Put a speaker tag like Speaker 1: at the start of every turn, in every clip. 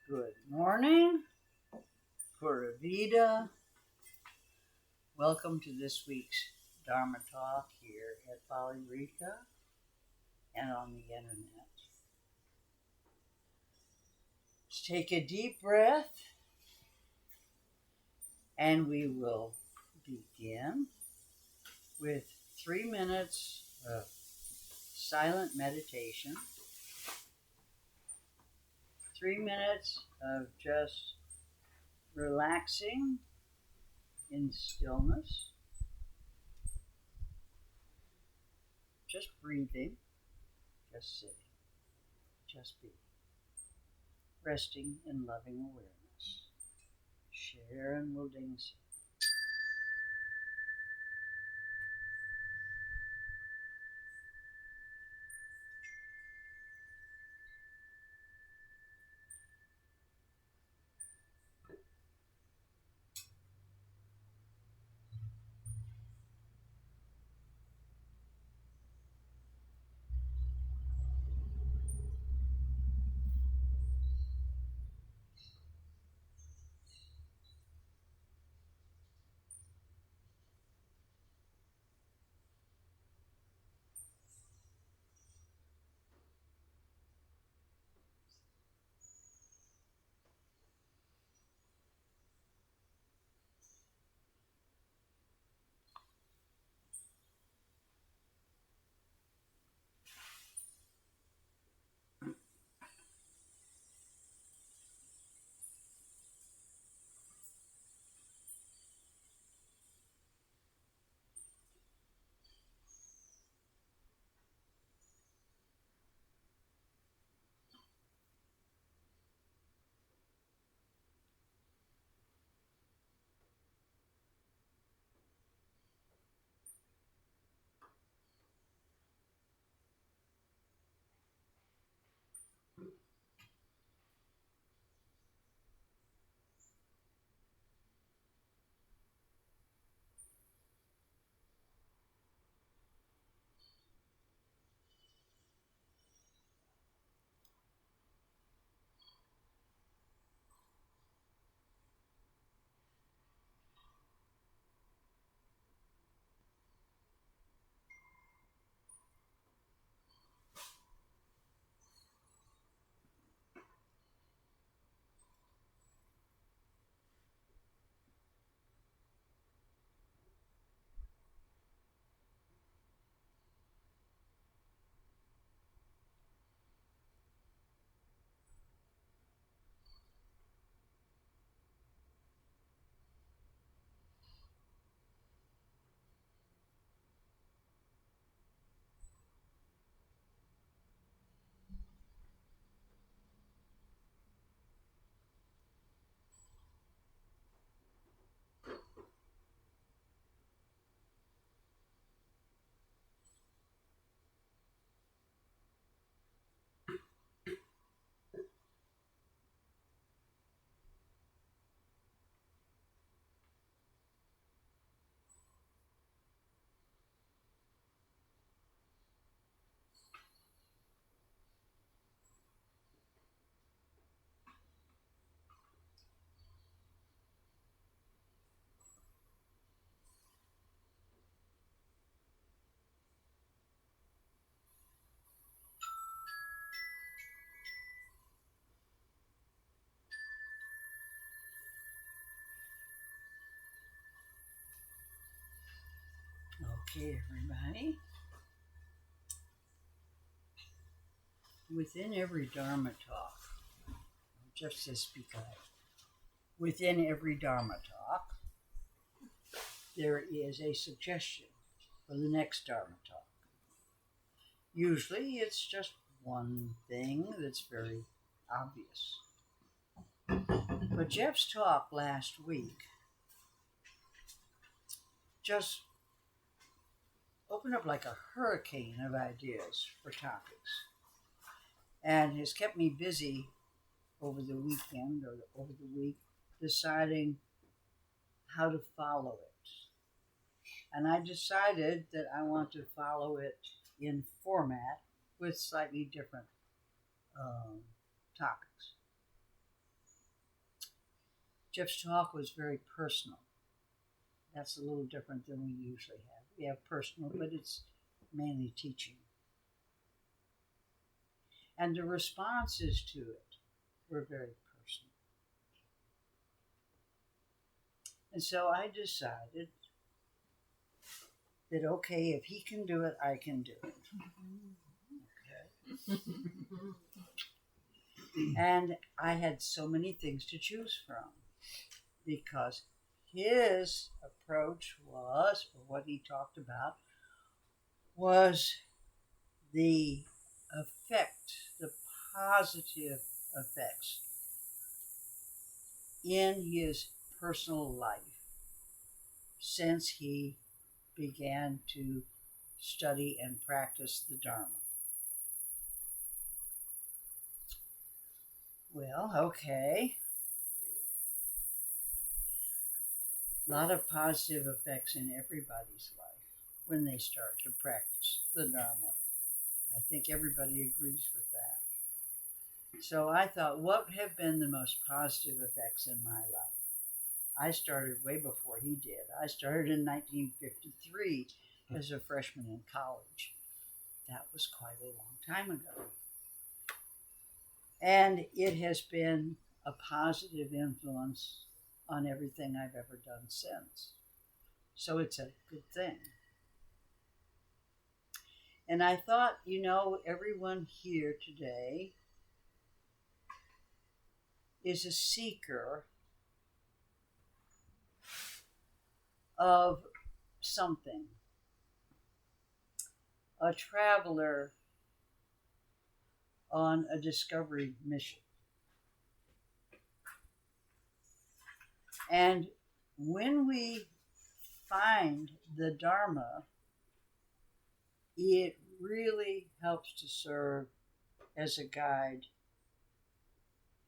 Speaker 1: Good morning, Pura Vida. Welcome to this week's Dharma Talk here at Bali Rika and on the internet. Let's take a deep breath and we will begin with 3 minutes of silent meditation, 3 minutes of just relaxing in stillness, just breathing, just sitting, just being, resting in loving awareness. Sharon Wilding's. Okay, everybody. Within every Dharma talk, just this because, within every Dharma talk, there is a suggestion for the next Dharma talk. Usually it's just one thing that's very obvious. But Jeff's talk last week just opened up like a hurricane of ideas for topics and has kept me busy over the weekend or over the week deciding how to follow it. And I decided that I want to follow it in format with slightly different topics. Jeff's talk was very personal. That's a little different than we usually have. We have personal, but it's mainly teaching. And the responses to it were very personal. And so I decided that, okay, if he can do it, I can do it. Okay. And I had so many things to choose from because his approach was, or what he talked about, was the effect, the positive effects in his personal life since he began to study and practice the Dharma. Well, okay. A lot of positive effects in everybody's life when they start to practice the Dharma. I think everybody agrees with that. So I thought, what have been the most positive effects in my life? I started way before he did. I started in 1953 as a freshman in college. That was quite a long time ago. And it has been a positive influence on everything I've ever done since. So it's a good thing. And I thought, everyone here today is a seeker of something, a traveler on a discovery mission. And when we find the Dharma, it really helps to serve as a guide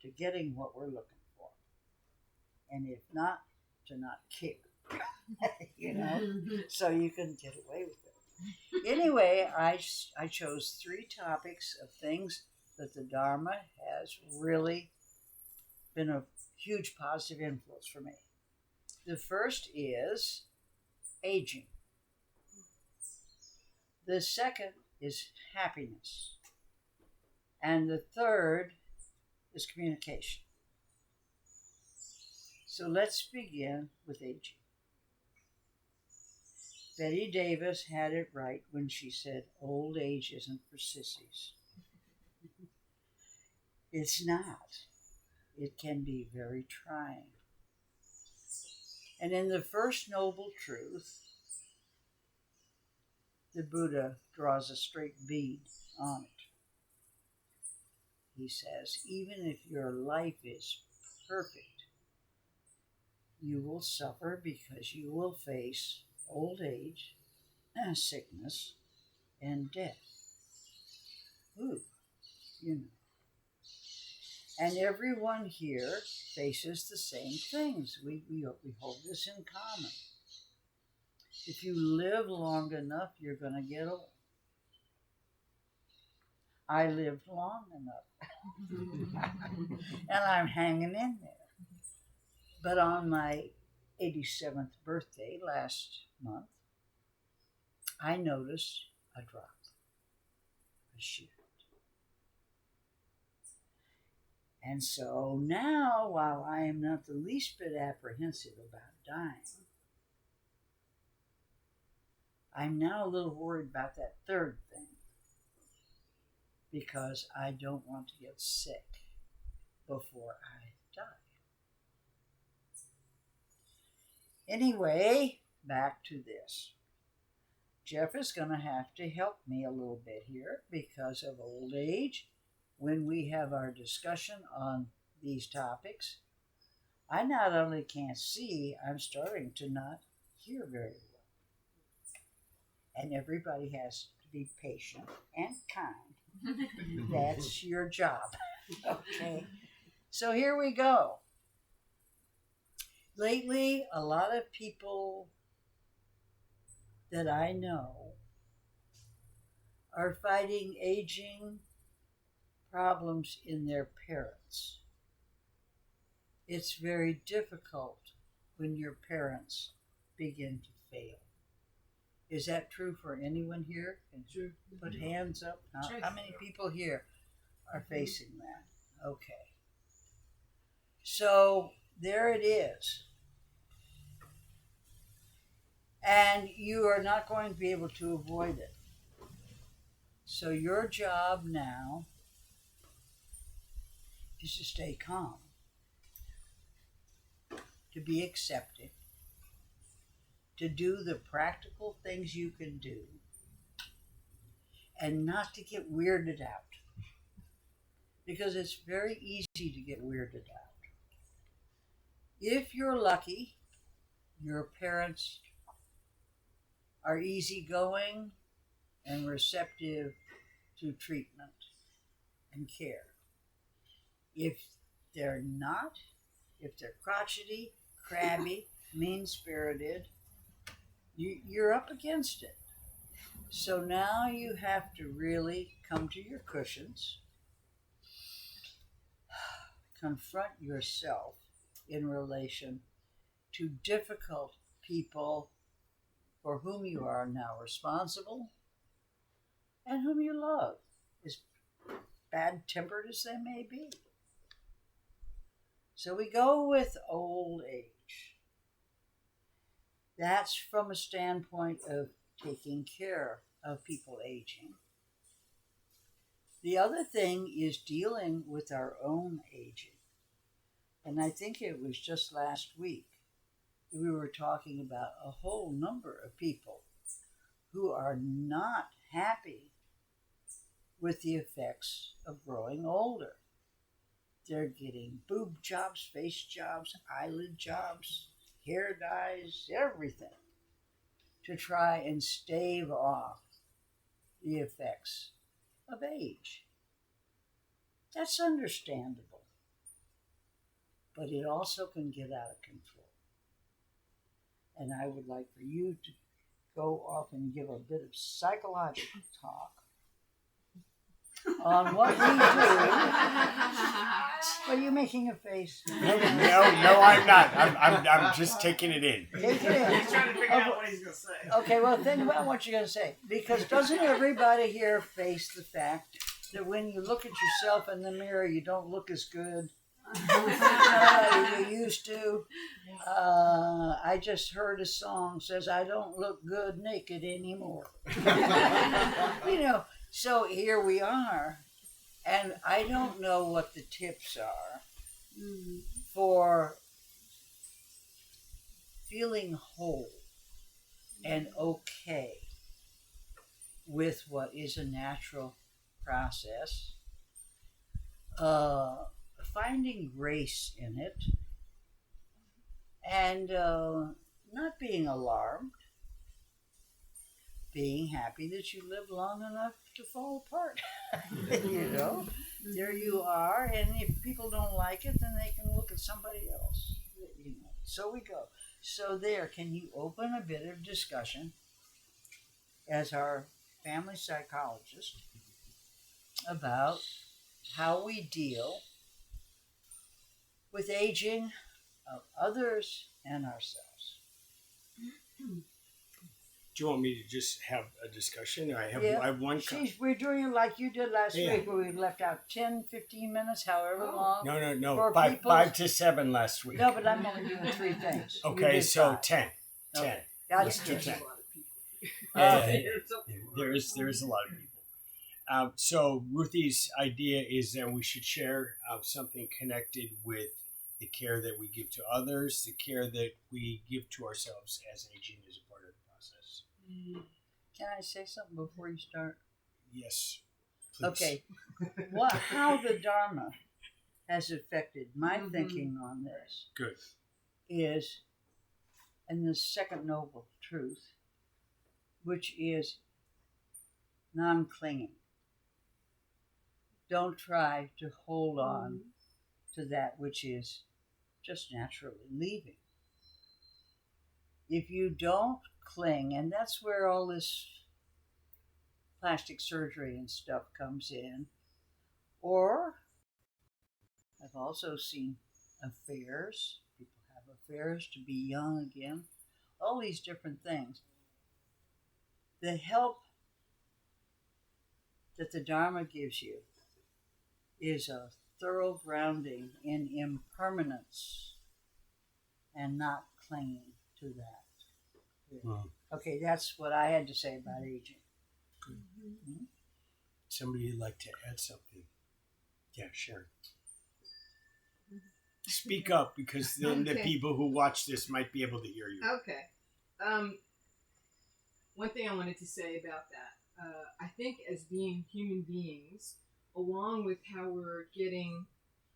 Speaker 1: to getting what we're looking for. And if not, to not care, so you can get away with it. Anyway, I chose 3 topics of things that the Dharma has really been a huge positive influence for me. The first is aging. The second is happiness. And the third is communication. So let's begin with aging. Betty Davis had it right when she said, old age isn't for sissies. It's not. It can be very trying. And in the first noble truth, the Buddha draws a straight bead on it. He says, even if your life is perfect, you will suffer because you will face old age, sickness, and death. Ooh, And everyone here faces the same things. We hold this in common. If you live long enough, you're going to get old. I lived long enough. And I'm hanging in there. But on my 87th birthday last month, I noticed a drop, a shift. And so now, while I am not the least bit apprehensive about dying, I'm now a little worried about that third thing because I don't want to get sick before I die. Anyway, back to this. Jeff is going to have to help me a little bit here because of old age. When we have our discussion on these topics, I not only can't see, I'm starting to not hear very well. And everybody has to be patient and kind. That's your job. Okay. So here we go. Lately, a lot of people that I know are fighting aging problems in their parents. it's very difficult when your parents begin to fail. Is that true for anyone here? Can put hands up? How many people here are facing that? Okay. So there it is. And you are not going to be able to avoid it. So your job now is to stay calm, to be accepted, to do the practical things you can do, and not to get weirded out. Because it's very easy to get weirded out. If you're lucky, your parents are easygoing and receptive to treatment and care. If they're not, if they're crotchety, crabby, mean-spirited, you're up against it. So now you have to really come to your cushions, confront yourself in relation to difficult people for whom you are now responsible and whom you love, as bad-tempered as they may be. So we go with old age. That's from a standpoint of taking care of people aging. The other thing is dealing with our own aging. And I think it was just last week we were talking about a whole number of people who are not happy with the effects of growing older. They're getting boob jobs, face jobs, eyelid jobs, hair dyes, everything to try and stave off the effects of age. That's understandable, but it also can get out of control. And I would like for you to go off and give a bit of psychological talk on what we do. Are you making a face?
Speaker 2: No, I'm not. I'm just taking it in.
Speaker 1: Take it in.
Speaker 3: He's trying to figure out what he's going to say.
Speaker 1: Okay, well, think about what you're going to say. Because doesn't everybody here face the fact that when you look at yourself in the mirror, you don't look as good as you used to? I just heard a song says, I don't look good naked anymore. So here we are. And I don't know what the tips are for feeling whole and okay with what is a natural process, finding grace in it, and not being alarmed, being happy that you lived long enough to fall apart. There you are, and if people don't like it, then they can look at somebody else. So we go. So there, can you open a bit of discussion as our family psychologist about how we deal with aging of others and ourselves?
Speaker 2: Do you want me to just have a discussion? I have one.
Speaker 1: We're doing it like you did last week, where we left out 10, 15 minutes, however long.
Speaker 2: No. 5 to 7ൻ last week.
Speaker 1: No, but I'm only doing 3 things.
Speaker 2: Okay, so
Speaker 1: 5.
Speaker 2: 10.
Speaker 1: Okay.
Speaker 2: 10.
Speaker 1: Let's do 10.
Speaker 2: There is a lot of people. So Ruthie's idea is that we should share something connected with the care that we give to others, the care that we give to ourselves as aging is a part of the process.
Speaker 1: Can I say something before you start?
Speaker 2: Yes. Please.
Speaker 1: Okay. How the Dharma has affected my thinking on this is, and the second noble truth, which is non-clinging. Don't try to hold on to that which is just naturally leaving. If you don't cling, and that's where all this plastic surgery and stuff comes in, or I've also seen affairs. People have affairs to be young again. All these different things. The help that the Dharma gives you is a thorough grounding in impermanence and not clinging to that.
Speaker 2: Wow.
Speaker 1: Okay, that's what I had to say about aging.
Speaker 2: Mm-hmm. Somebody would like to add something? Yeah, Sharon. Speak up, because then the people who watch this might be able to hear you.
Speaker 4: Okay. One thing I wanted to say about that, I think as being human beings, along with how we're getting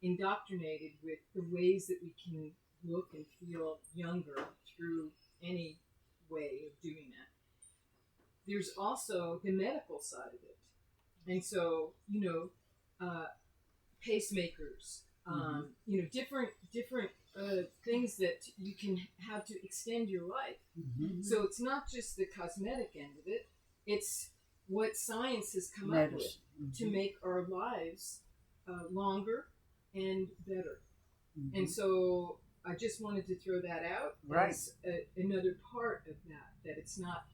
Speaker 4: indoctrinated with the ways that we can look and feel younger through any way of doing that, there's also the medical side of it. And so, pacemakers, different things that you can have to extend your life.
Speaker 1: Mm-hmm.
Speaker 4: So it's not just the cosmetic end of it, it's what science has come up with to make our lives longer and better.
Speaker 1: Mm-hmm.
Speaker 4: And so I just wanted to throw that out as another part of that it's not,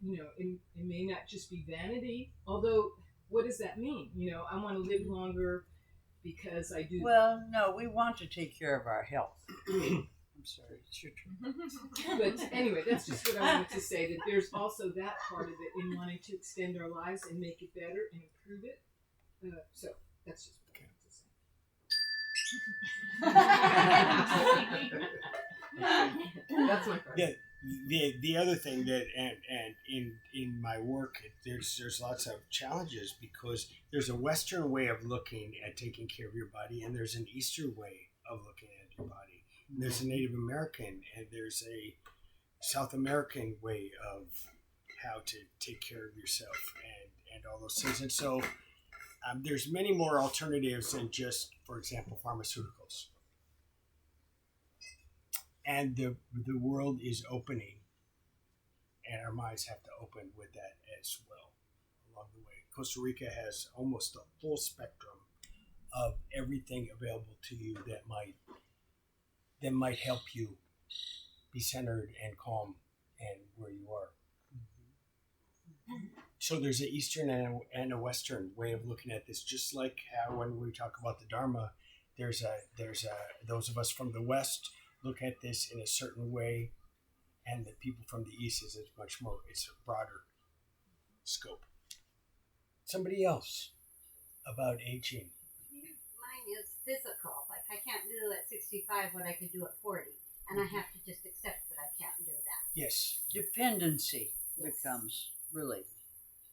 Speaker 4: it may not just be vanity, although what does that mean? I want to live longer because I do.
Speaker 1: Well, no, we want to take care of our health. I'm sorry, it's your turn.
Speaker 4: But anyway, that's just what I wanted to say, that there's also that part of it in wanting to extend our lives and make it better and improve it. So that's just what I wanted to say. That's my part.
Speaker 2: The other thing that and in my work, there's lots of challenges, because there's a Western way of looking at taking care of your body, and there's an Eastern way of looking at your body. And there's a Native American, and there's a South American way of how to take care of yourself and all those things. And so there's many more alternatives than just, for example, pharmaceuticals. And the world is opening, and our minds have to open with that as well along the way. Costa Rica has almost a full spectrum of everything available to you that might help you be centered and calm and where you are. So there's an Eastern and a Western way of looking at this, just like how when we talk about the Dharma, there's those of us from the West look at this in a certain way, and the people from the East is much more, it's a broader scope. Somebody else about aging.
Speaker 5: Mine is physical. Like, I can't do at 65 what I could do at 40, and I have to just accept that I can't do that.
Speaker 2: Yes.
Speaker 1: Dependency becomes really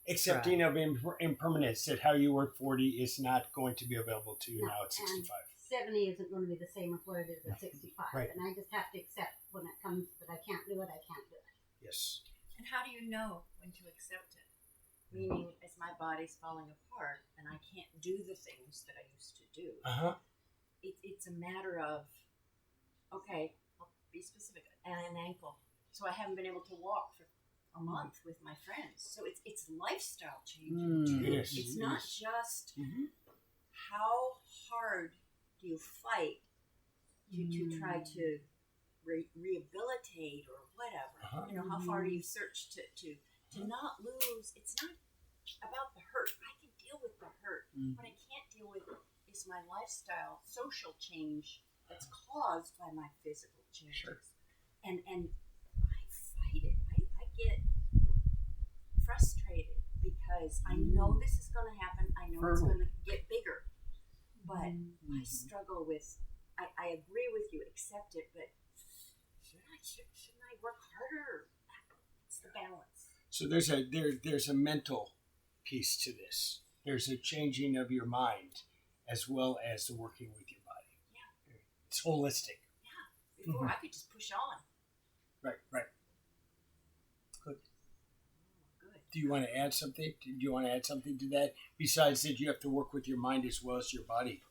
Speaker 2: accepting of impermanence, that how you were at 40 is not going to be available to you now at 65.
Speaker 5: 70 isn't going to be the same as what it is at 65.
Speaker 2: Right.
Speaker 5: And I just have to accept when it comes that I can't do it, I can't do it.
Speaker 2: Yes.
Speaker 6: And how do you know when to accept it? Meaning, as my body's falling apart and I can't do the things that I used to do, it's a matter of, okay, I'll be specific, and an ankle. So I haven't been able to walk for a month with my friends. So it's lifestyle changing too.
Speaker 2: It is.
Speaker 6: It's not just how hard do you fight to try to rehabilitate or whatever. How far do you search to not lose? It's not about the hurt. I can deal with the hurt. What I can't deal with is my lifestyle, social change that's caused by my physical changes.
Speaker 2: Sure.
Speaker 6: And I fight it. I get frustrated because I know this is going to happen. I know it's going to get bigger. But I struggle with, I agree with you, accept it, but shouldn't I work harder? It's the balance.
Speaker 2: So there's a mental piece to this. There's a changing of your mind as well as the working with your body.
Speaker 6: Yeah.
Speaker 2: It's holistic.
Speaker 6: Yeah. Before I could just push on.
Speaker 2: Right. Good.
Speaker 6: Good.
Speaker 2: Do you want to add something? Do you want to add something to that? Besides that, you have to work with your mind as well as your body.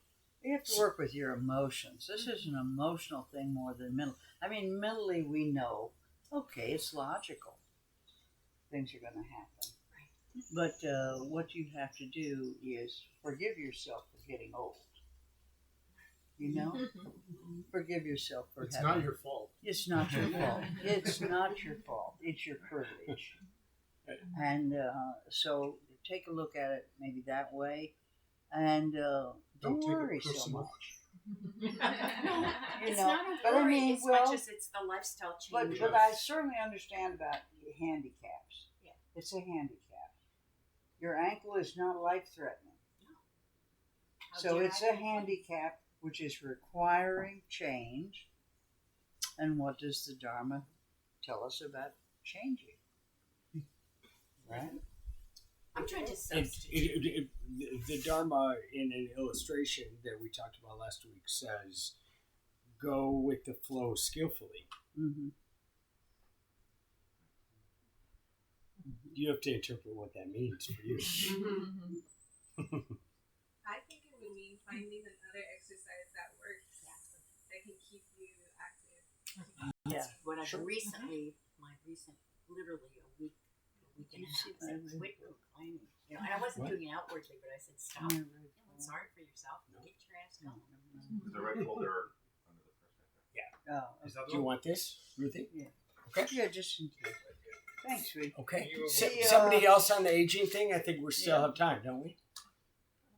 Speaker 1: You have to work with your emotions. This is an emotional thing more than mental. I mean, mentally we know, okay, it's logical. Things are going to happen.
Speaker 6: Right.
Speaker 1: But what you have to do is forgive yourself for getting old. You know, forgive yourself for
Speaker 2: It's
Speaker 1: having.
Speaker 2: not your fault.
Speaker 1: It's not your fault. It's not your fault. It's your privilege. And so take a look at it maybe that way, and don't
Speaker 2: take it
Speaker 1: worry so
Speaker 2: personal.
Speaker 1: much.
Speaker 6: No, it's
Speaker 1: know,
Speaker 6: not a
Speaker 1: but I
Speaker 6: worry
Speaker 1: mean,
Speaker 6: as
Speaker 1: well,
Speaker 6: much as it's the lifestyle
Speaker 1: But
Speaker 6: change.
Speaker 1: but I certainly understand about handicaps.
Speaker 6: Yeah.
Speaker 1: It's a handicap. Your ankle is not life threatening.
Speaker 6: How
Speaker 1: So
Speaker 6: dare
Speaker 1: it's
Speaker 6: I
Speaker 1: a
Speaker 6: complain?
Speaker 1: handicap which is requiring change. And what does the Dharma tell us about changing? Right?
Speaker 6: I'm trying to
Speaker 2: It,
Speaker 6: substitute.
Speaker 2: the Dharma in an illustration that we talked about last week says, go with the flow skillfully.
Speaker 1: Mm-hmm.
Speaker 2: You have to interpret what that means for you.
Speaker 3: I think it would mean finding another exercise that works that can keep you active.
Speaker 1: Yeah.
Speaker 6: What I've
Speaker 2: Sure.
Speaker 6: recently, literally a week and a half, said, quit complaining. You know, and I wasn't
Speaker 2: What?
Speaker 6: doing it outwardly, but I said, stop
Speaker 1: Yeah,
Speaker 6: feeling sorry for yourself. Get your ass going.
Speaker 7: Is the red folder under the first right there?
Speaker 1: Oh,
Speaker 7: Is that
Speaker 2: Do you want this, Ruthie?
Speaker 1: yeah, just in case. Thanks, Ruth.
Speaker 2: Okay.
Speaker 7: You-
Speaker 2: Somebody else on the aging thing? I think we still have time, don't we?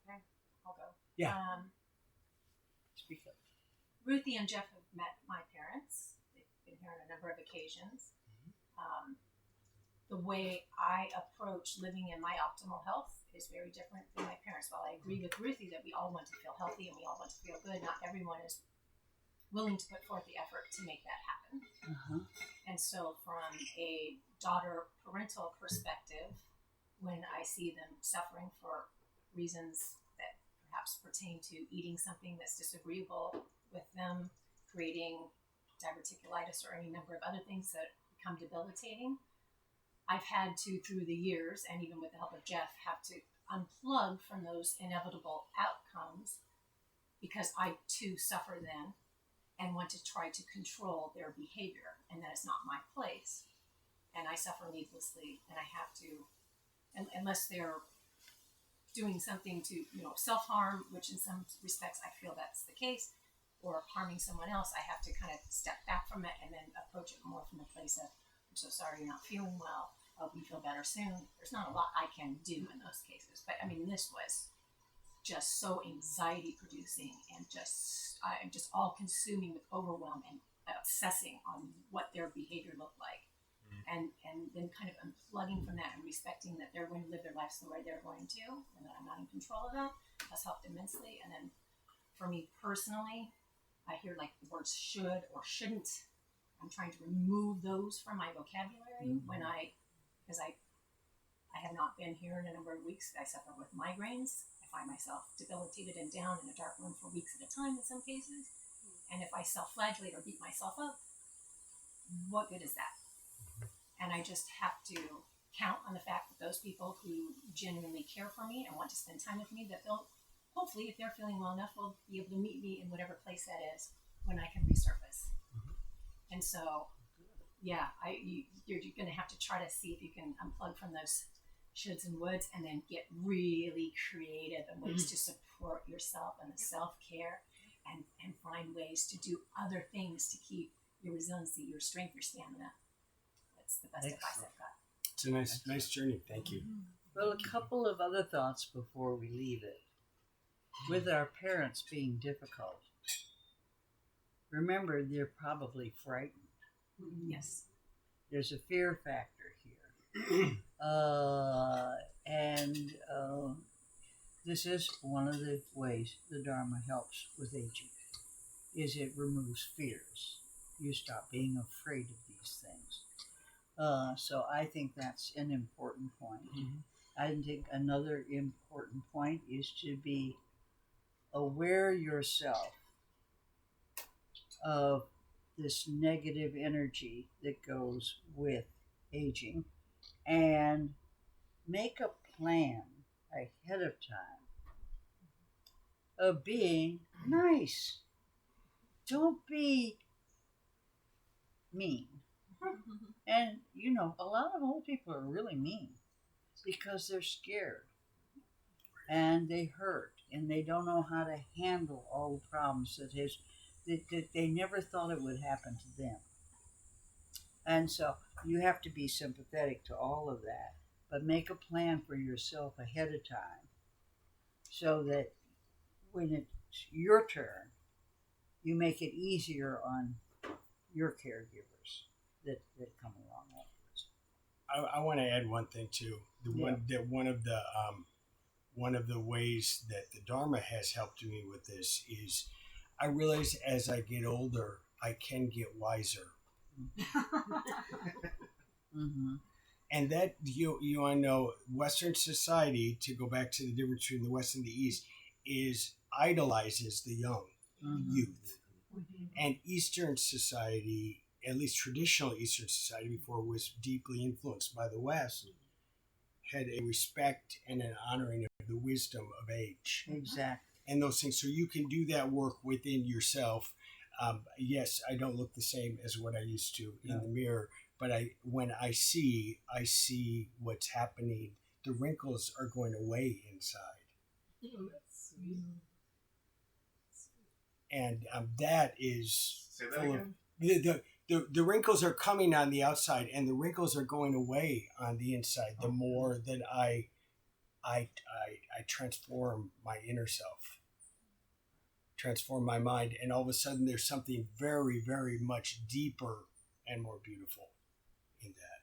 Speaker 8: Okay, I'll go.
Speaker 2: Yeah.
Speaker 1: Speak up.
Speaker 8: Ruthie and Jeff have met my parents. They've been here on a number of occasions. The way I approach living in my optimal health is very different than my parents. While I agree with Ruthie that we all want to feel healthy and we all want to feel good, not everyone is willing to put forth the effort to make that happen.
Speaker 1: Uh-huh.
Speaker 8: And so, from a daughter parental perspective, when I see them suffering for reasons that perhaps pertain to eating something that's disagreeable with them, creating diverticulitis or any number of other things that become debilitating, I've had to, through the years, and even with the help of Jeff, have to unplug from those inevitable outcomes because I too suffer then and want to try to control their behavior, and that is not my place. And I suffer needlessly, and I have to, unless they're doing something to, self-harm, which in some respects I feel that's the case, or harming someone else, I have to kind of step back from it and then approach it more from a place of, I'm so sorry you're not feeling well, I hope you feel better soon. There's not a lot I can do in those cases, but I mean, this was just so anxiety producing and I'm just all consuming with overwhelm and obsessing on what their behavior looked like. And then kind of unplugging from that and respecting that they're going to live their lives the way they're going to, and that I'm not in control of that, has helped immensely. And then for me personally, I hear like the words should or shouldn't. I'm trying to remove those from my vocabulary because I have not been here in a number of weeks. I suffer with migraines. I find myself debilitated and down in a dark room for weeks at a time in some cases. And if I self-flagellate or beat myself up, what good is that? And I just have to count on the fact that those people who genuinely care for me and want to spend time with me, that they'll, hopefully, if they're feeling well enough, will be able to meet me in whatever place that is when I can resurface. And so, yeah, you're going to have to try to see if you can unplug from those shoulds and woulds and then get really creative in ways to support yourself and the self-care and find ways to do other things to keep your resiliency, your strength, your stamina. That's the best advice I've got.
Speaker 2: It's a nice journey. Thank you.
Speaker 1: Well, a couple of other thoughts before we leave it. With our parents being difficult, remember they're probably frightened.
Speaker 8: Yes.
Speaker 1: There's a fear factor here. This is one of the ways the Dharma helps with aging, is it removes fears. You stop being afraid of these things. So I think that's an important point. I think another important point is to be aware yourself of this negative energy that goes with aging and make a plan ahead of time of being nice. Don't be mean. And, a lot of old people are really mean because they're scared and they hurt. and they don't know how to handle all the problems that they never thought it would happen to them. And so you have to be sympathetic to all of that, but make a plan for yourself ahead of time so that when it's your turn, you make it easier on your caregivers that come along afterwards.
Speaker 2: I want to add one thing too. One of the ways that the Dharma has helped me with this is I realize as I get older, I can get wiser.
Speaker 1: Mm-hmm.
Speaker 2: And that you know, Western society, to go back to the difference between the West and the East, is idolizes the young youth. And Eastern society, at least traditional Eastern society before it was deeply influenced by the West, had a respect and an honoring of the wisdom of age.
Speaker 1: Exactly.
Speaker 2: And those things. So you can do that work within yourself. Yes, I don't look the same as what I used to in the mirror, but when I see what's happening. The wrinkles are going away inside.
Speaker 4: Oh, that's sweet.
Speaker 2: And that is
Speaker 7: Say that
Speaker 2: full
Speaker 7: again?
Speaker 2: of the wrinkles are coming on the outside, and the wrinkles are going away on the inside. The more that I transform my inner self, transform my mind, and all of a sudden there's something very, very much deeper and more beautiful in that.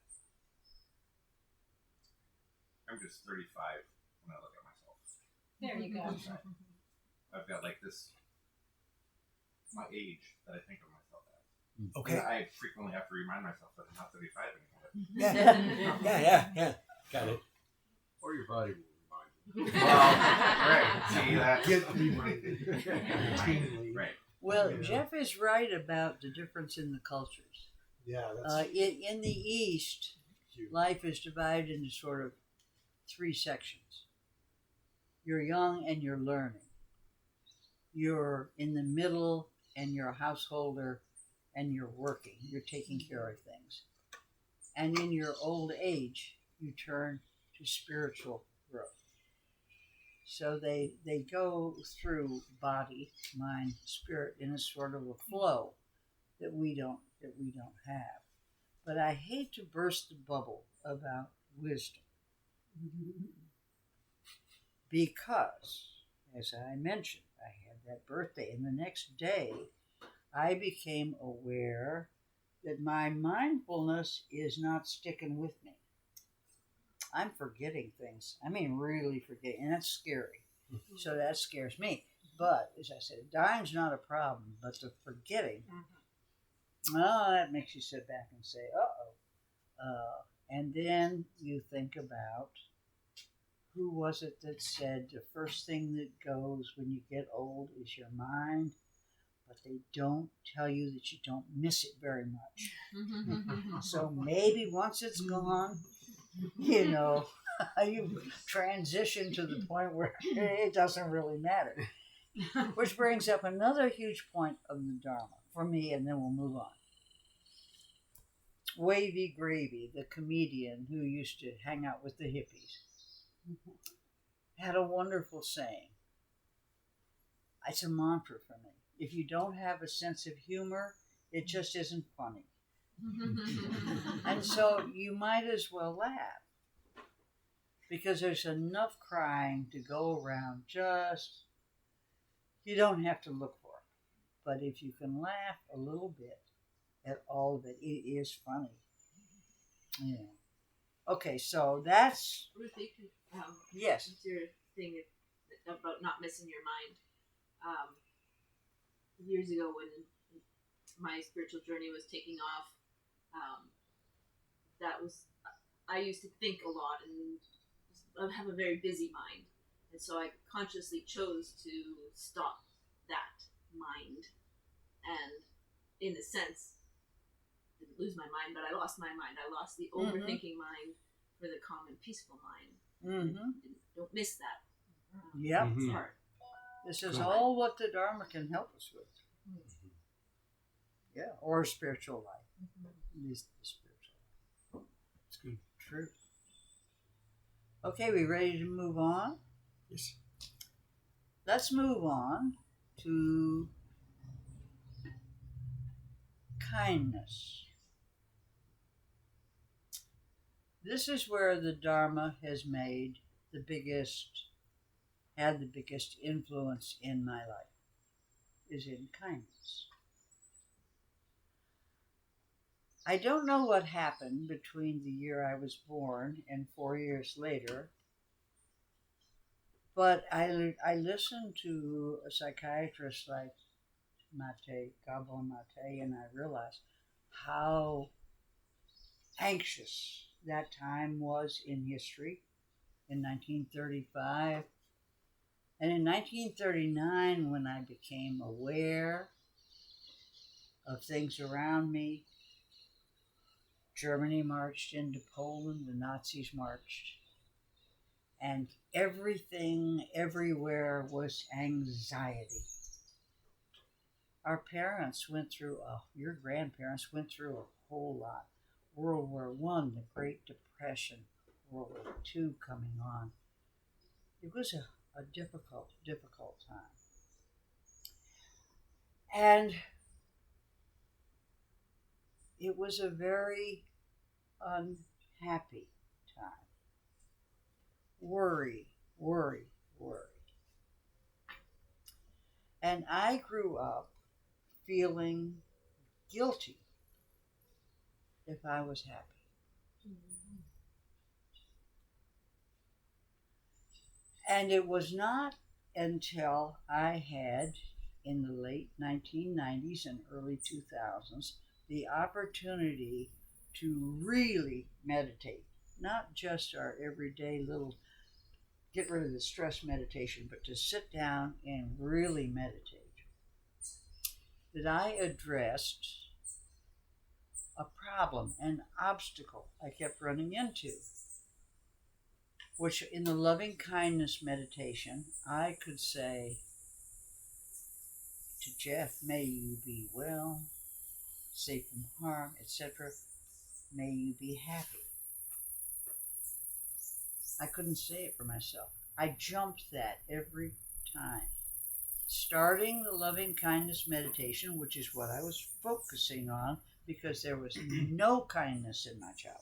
Speaker 7: I'm just 35 when I look at myself.
Speaker 8: There you go.
Speaker 7: I've got like this, my age that I think of myself as.
Speaker 2: Okay.
Speaker 7: And I frequently have to remind myself that I'm not 35 anymore.
Speaker 2: Yeah. Got it.
Speaker 9: Or your body will remind you.
Speaker 7: Well, right. See, that's
Speaker 9: Get reminded. Routinely.
Speaker 7: right.
Speaker 1: Well, Jeff is right about the difference in the cultures.
Speaker 9: Yeah, that's
Speaker 1: In the East,
Speaker 9: huge.
Speaker 1: life is divided into sort of 3 sections. You're young and you're learning. You're in the middle and you're a householder and you're working. You're taking care of things. And in your old age, you turn to spiritual growth. So they go through body, mind, spirit in a sort of a flow that we don't have. But I hate to burst the bubble about wisdom. Because, as I mentioned, I had that birthday, and the next day I became aware that my mindfulness is not sticking with me. I'm forgetting things. I mean, really forgetting, and that's scary. So that scares me. But, as I said, dying's not a problem, but the forgetting, oh, that makes you sit back and say, uh-oh. And then you think about, who was it that said the first thing that goes when you get old is your mind, but they don't tell you that you don't miss it very much. So maybe once it's gone, you transition to the point where it doesn't really matter. Which brings up another huge point of the Dharma for me, and then we'll move on. Wavy Gravy, the comedian who used to hang out with the hippies, had a wonderful saying. It's a mantra for me. If you don't have a sense of humor, it just isn't funny. And so you might as well laugh, because there's enough crying to go around. You don't have to look for it. But if you can laugh a little bit at all of it, it is funny. Yeah. Okay, so that's...
Speaker 6: Ruthie,
Speaker 1: Yes.
Speaker 6: what's your thing about not missing your mind? Years ago, when my spiritual journey was taking off, I used to think a lot and have a very busy mind. And so I consciously chose to stop that mind. And in a sense, didn't lose my mind, but I lost my mind. I lost the overthinking mind for the calm and peaceful mind. Don't miss that.
Speaker 1: Yep.
Speaker 6: It's hard.
Speaker 1: This is all what the Dharma can help us with. Yeah, or spiritual life. At least the spiritual life.
Speaker 2: It's good.
Speaker 1: Truth. Okay, we ready to move on?
Speaker 2: Yes.
Speaker 1: let's move on to kindness. This is where the Dharma has had the biggest influence in my life, is in kindness. I don't know what happened between the year I was born and 4 years later, but I listened to a psychiatrist like Gabor Mate, and I realized how anxious that time was in history in 1935. And in 1939, when I became aware of things around me, Germany marched into Poland, the Nazis marched, and everything everywhere was anxiety. Our parents went through, your grandparents went through a whole lot. World War I, the Great Depression, World War II coming on. It was a difficult, difficult time. And it was a very unhappy time. Worry. And I grew up feeling guilty if I was happy. And it was not until I had, in the late 1990s and early 2000s, the opportunity to really meditate. Not just our everyday little get rid of the stress meditation, but to sit down and really meditate. That I addressed a problem, an obstacle I kept running into, which in the loving kindness meditation, I could say to Jeff, may you be well, safe from harm, etc. May you be happy. I couldn't say it for myself. I jumped that every time. Starting the loving kindness meditation, which is what I was focusing on because there was no kindness in my childhood.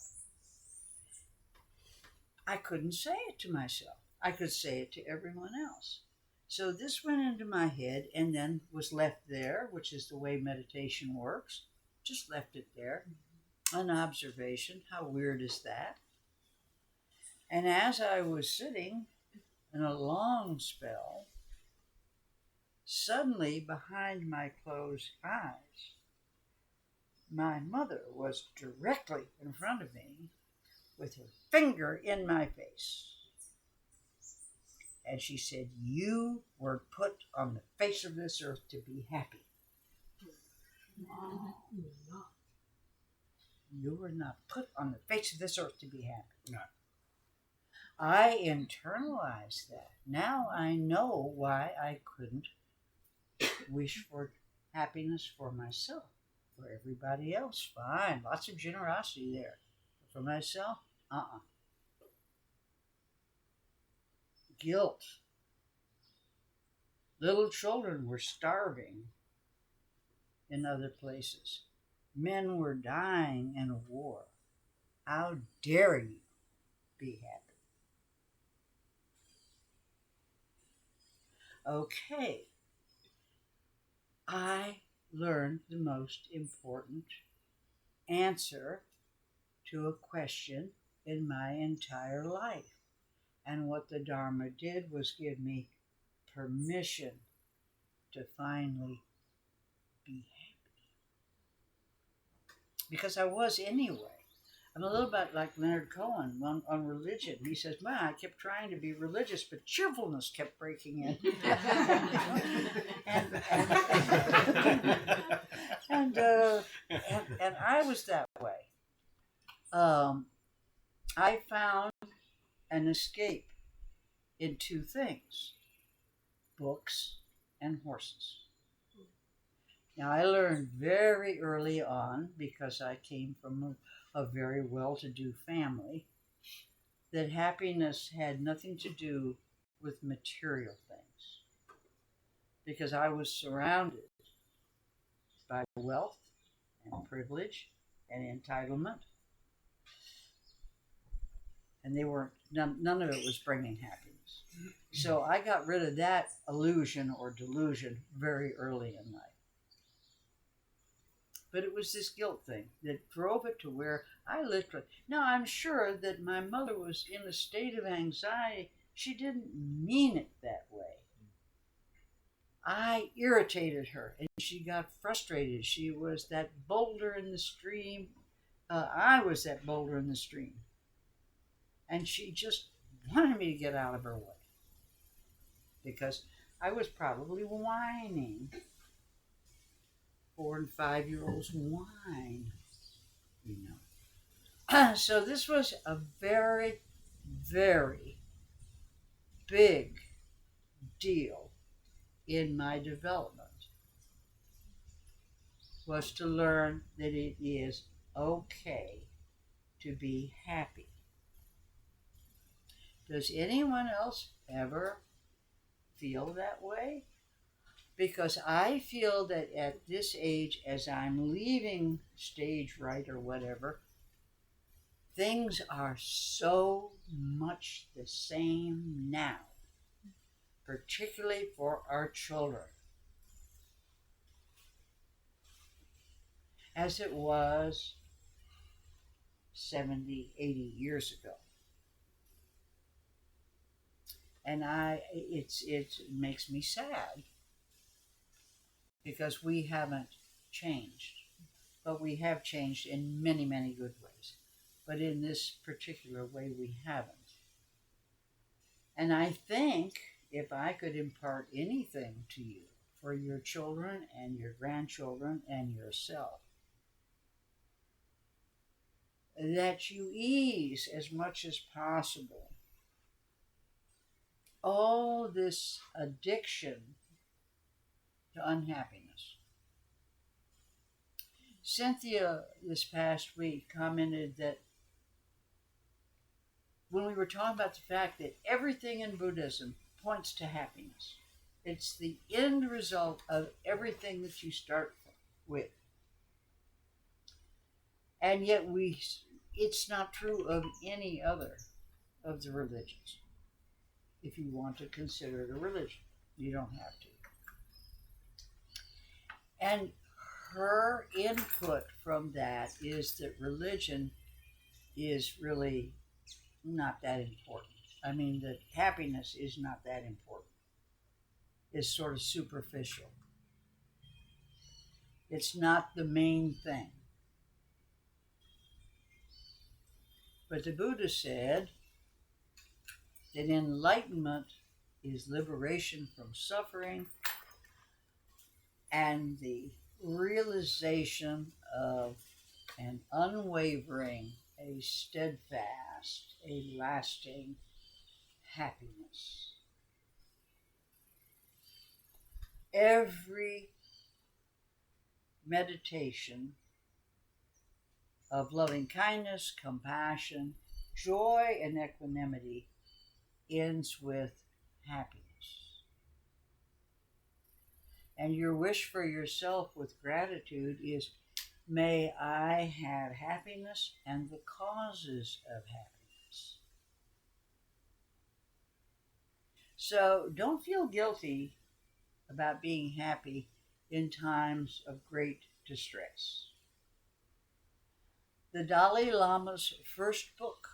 Speaker 1: I couldn't say it to myself. I could say it to everyone else. So this went into my head and then was left there, which is the way meditation works. Just left it there. An observation. How weird is that? And as I was sitting in a long spell, suddenly behind my closed eyes, my mother was directly in front of me with her finger in my face. And she said, you were put on the face of this earth to be happy. No. You were not put on the face of this earth to be happy.
Speaker 2: No.
Speaker 1: I internalized that. Now I know why I couldn't wish for happiness for myself. For everybody else, fine. Lots of generosity there. But for myself, Guilt. Little children were starving in other places. Men were dying in a war. How dare you be happy? Okay. I learned the most important answer to a question in my entire life. And what the Dharma did was give me permission to finally be happy. Because I was anyway. I'm a little bit like Leonard Cohen on religion. He says, man, I kept trying to be religious, but cheerfulness kept breaking in. and I was that way. I found an escape in two things, books and horses. Now, I learned very early on, because I came from a very well-to-do family, that happiness had nothing to do with material things. because I was surrounded by wealth and privilege and entitlement. And they weren't, none of it was bringing happiness. So I got rid of that illusion or delusion very early in life. But it was this guilt thing that drove it to where I literally, now I'm sure that my mother was in a state of anxiety. She didn't mean it that way. I irritated her and she got frustrated. She was that boulder in the stream. I was that boulder in the stream. And she just wanted me to get out of her way because I was probably whining. 4 and 5-year-olds whine, you know. So this was a very, very big deal in my development, was to learn that it is okay to be happy. Does anyone else ever feel that way? Because I feel that at this age, as I'm leaving stage right or whatever, things are so much the same now, particularly for our children, as it was 70, 80 years ago. And it makes me sad because we haven't changed, but we have changed in many, many good ways. But in this particular way, we haven't. And I think if I could impart anything to you for your children and your grandchildren and yourself, that you ease as much as possible all this addiction to unhappiness. Cynthia this past week commented that when we were talking about the fact that everything in Buddhism points to happiness, it's the end result of everything that you start with. And yet it's not true of any other of the religions. If you want to consider it a religion, you don't have to. And her input from that is that religion is really not that important. I mean, that happiness is not that important. It's sort of superficial. It's not the main thing. But the Buddha said that enlightenment is liberation from suffering and the realization of an unwavering, a steadfast, a lasting happiness. Every meditation of loving kindness, compassion, joy, and equanimity ends with happiness. And your wish for yourself with gratitude is, may I have happiness and the causes of happiness. So don't feel guilty about being happy in times of great distress. The Dalai Lama's first book,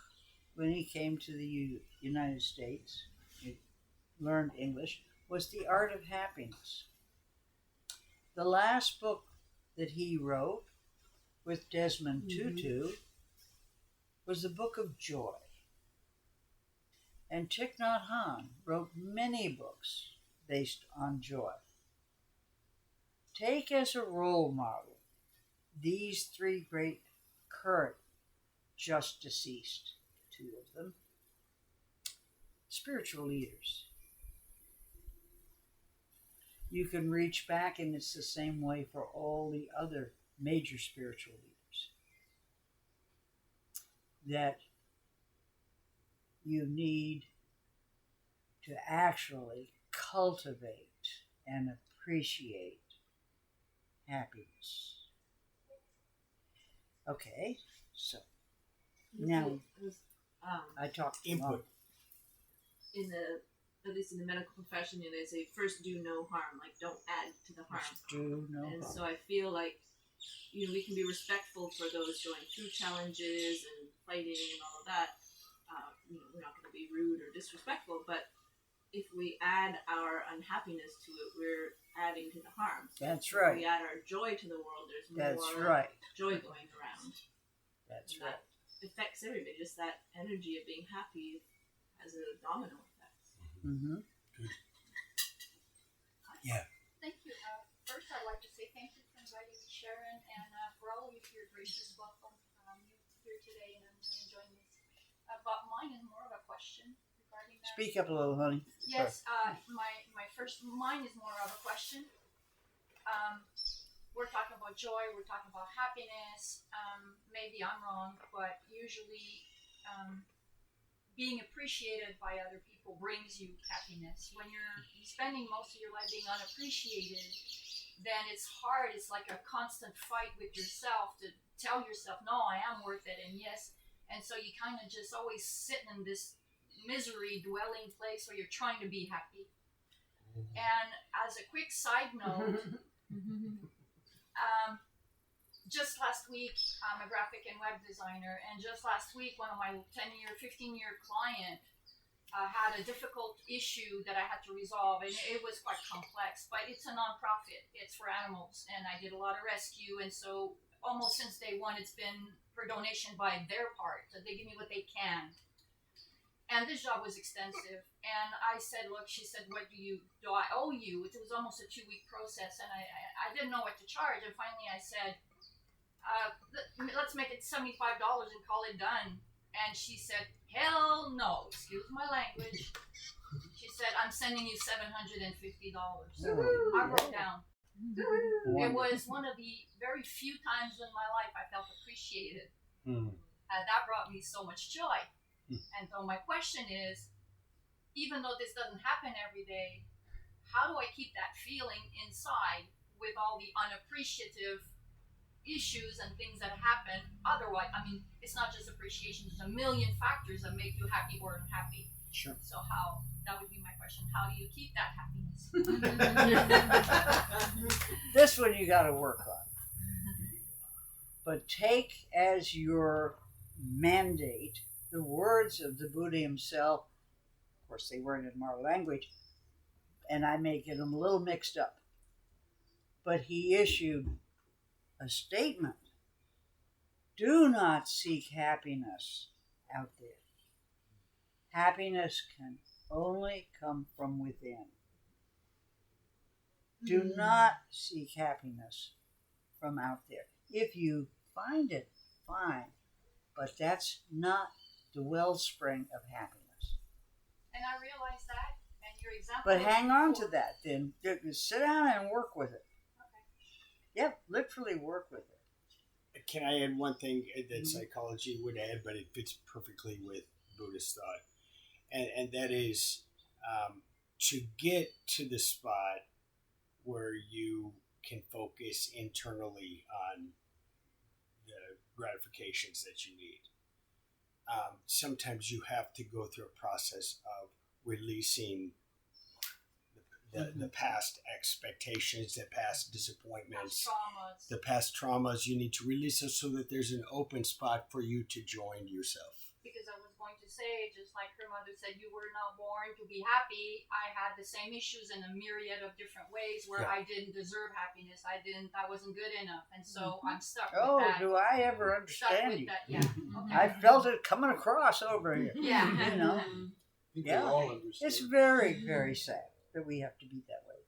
Speaker 1: when he came to the United States, he learned English, was The Art of Happiness. The last book that he wrote with Desmond Tutu was the Book of Joy. And Thich Nhat Hanh wrote many books based on joy. Take as a role model these three great current, just deceased, two of them, spiritual leaders. You can reach back, and it's the same way for all the other major spiritual leaders, that you need to actually cultivate and appreciate happiness. Okay, so now I talked
Speaker 10: input in the, at least in the medical profession, they say first do no harm, like don't add to the harm.
Speaker 1: do no
Speaker 10: And
Speaker 1: harm.
Speaker 10: so I feel like, we can be respectful for those going through challenges and fighting and all of that. We're not going to be rude or disrespectful, but if we add our unhappiness to it, we're adding to the harm. So
Speaker 1: That's
Speaker 10: if
Speaker 1: right.
Speaker 10: we add our joy to the world, there's
Speaker 1: That's
Speaker 10: more
Speaker 1: right.
Speaker 10: joy going around.
Speaker 1: That's
Speaker 10: And
Speaker 1: right.
Speaker 10: that affects everybody. Just that energy of being happy has a domino effect.
Speaker 1: Mm-hmm.
Speaker 2: Yeah.
Speaker 11: Thank you. First, I'd like to say thank you for inviting me, Sharon, and for all of you for your gracious welcome here today, and I'm really enjoying this. But mine is more of a question regarding that.
Speaker 1: Speak up a little, honey.
Speaker 11: Yes, mine is more of a question. We're talking about joy, we're talking about happiness. Maybe I'm wrong, but usually being appreciated by other people brings you happiness. When you're spending most of your life being unappreciated, then it's hard. It's like a constant fight with yourself to tell yourself, no, I am worth it, and yes. And so you kind of just always sit in this misery dwelling place where you're trying to be happy. And as a quick side note, just last week, I'm a graphic and web designer, and just last week, one of my 10-year, 15-year client had a difficult issue that I had to resolve, and it was quite complex, but it's a nonprofit. It's for animals, and I did a lot of rescue, and so almost since day one, it's been per donation by their part, so they give me what they can. And this job was extensive, and I said, look, she said, what do I owe you? It was almost a 2-week process, and I didn't know what to charge, and finally I said, let's make it $75 and call it done. And she said, hell no, excuse my language. She said, I'm sending you $750. I broke down. It was one of the very few times in my life I felt appreciated. That brought me so much joy. And so my question is, even though this doesn't happen every day, how do I keep that feeling inside with all the unappreciative issues and things that happen otherwise? I mean, it's not just appreciation. There's a million factors that make you happy or unhappy.
Speaker 2: Sure.
Speaker 11: So that would be my question. How do you keep that happiness?
Speaker 1: This one you got to work on. But take as your mandate the words of the Buddha himself. Of course, they weren't in our language, and I may get them a little mixed up. But he issued a statement. Do not seek happiness out there. Happiness can only come from within. Do not seek happiness from out there. If you find it, fine. But that's not the wellspring of happiness.
Speaker 11: And I realize that, and your example.
Speaker 1: But hang on to that then. Sit down and work with it.
Speaker 11: Okay.
Speaker 1: Yep, literally work with it.
Speaker 2: Can I add one thing that psychology would add, but it fits perfectly with Buddhist thought? And that is to get to the spot where you can focus internally on the gratifications that you need. Sometimes you have to go through a process of releasing the past expectations, the past disappointments,
Speaker 11: Traumas.
Speaker 2: the past traumas. You need to release them so that there's an open spot for you to join yourself.
Speaker 11: Because I was going to say, just like her mother said, you were not born to be happy. I had the same issues in a myriad of different ways where I didn't deserve happiness. I wasn't good enough. And so I'm stuck with that.
Speaker 1: Do I ever
Speaker 11: Stuck
Speaker 1: understand
Speaker 11: with
Speaker 1: you?
Speaker 11: that, yeah. Okay.
Speaker 1: I felt it coming across over here.
Speaker 11: Yeah.
Speaker 1: You know? Yeah.
Speaker 9: all understand.
Speaker 1: It's very, very sad that we have to be that way.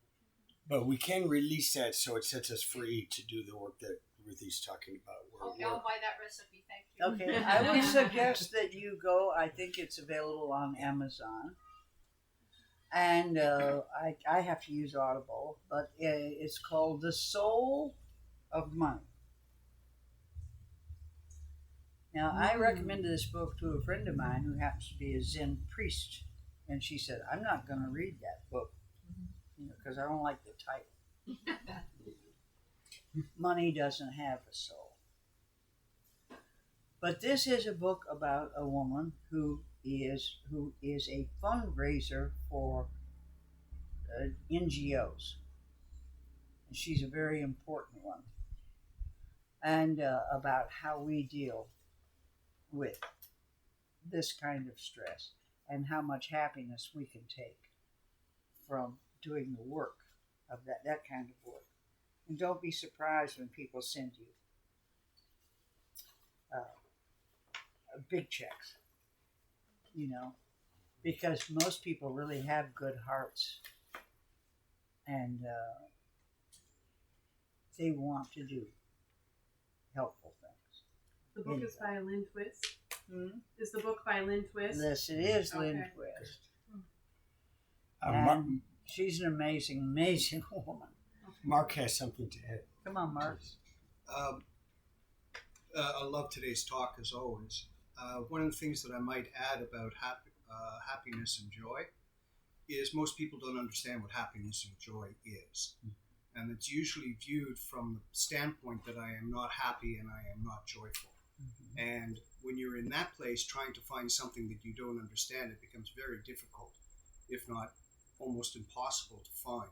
Speaker 2: But we can release that so it sets us free to do the work that Ruthie's talking about.
Speaker 11: Okay, I'll buy that recipe. Thank you.
Speaker 1: Okay, I would suggest that you go. I think it's available on Amazon. And I have to use Audible, but it's called The Soul of Money. Now, I recommended this book to a friend of mine who happens to be a Zen priest. And she said, I'm not going to read that book. because I don't like the title. Money doesn't have a soul. But this is a book about a woman who is a fundraiser for NGOs. And she's a very important one. And about how we deal with this kind of stress and how much happiness we can take from doing the work of that kind of work. And don't be surprised when people send you big checks, because most people really have good hearts and they want to do helpful things.
Speaker 12: The book is by Lynn Twist. Is the book by Lynn Twist?
Speaker 1: Yes, it is Lynn Twist. And she's an amazing, amazing woman.
Speaker 2: Mark has something to add.
Speaker 1: Come on, Mark.
Speaker 13: I love today's talk as always. One of the things that I might add about happiness and joy is most people don't understand what happiness and joy is. And it's usually viewed from the standpoint that I am not happy and I am not joyful. And when you're in that place trying to find something that you don't understand, it becomes very difficult, if not almost impossible to find.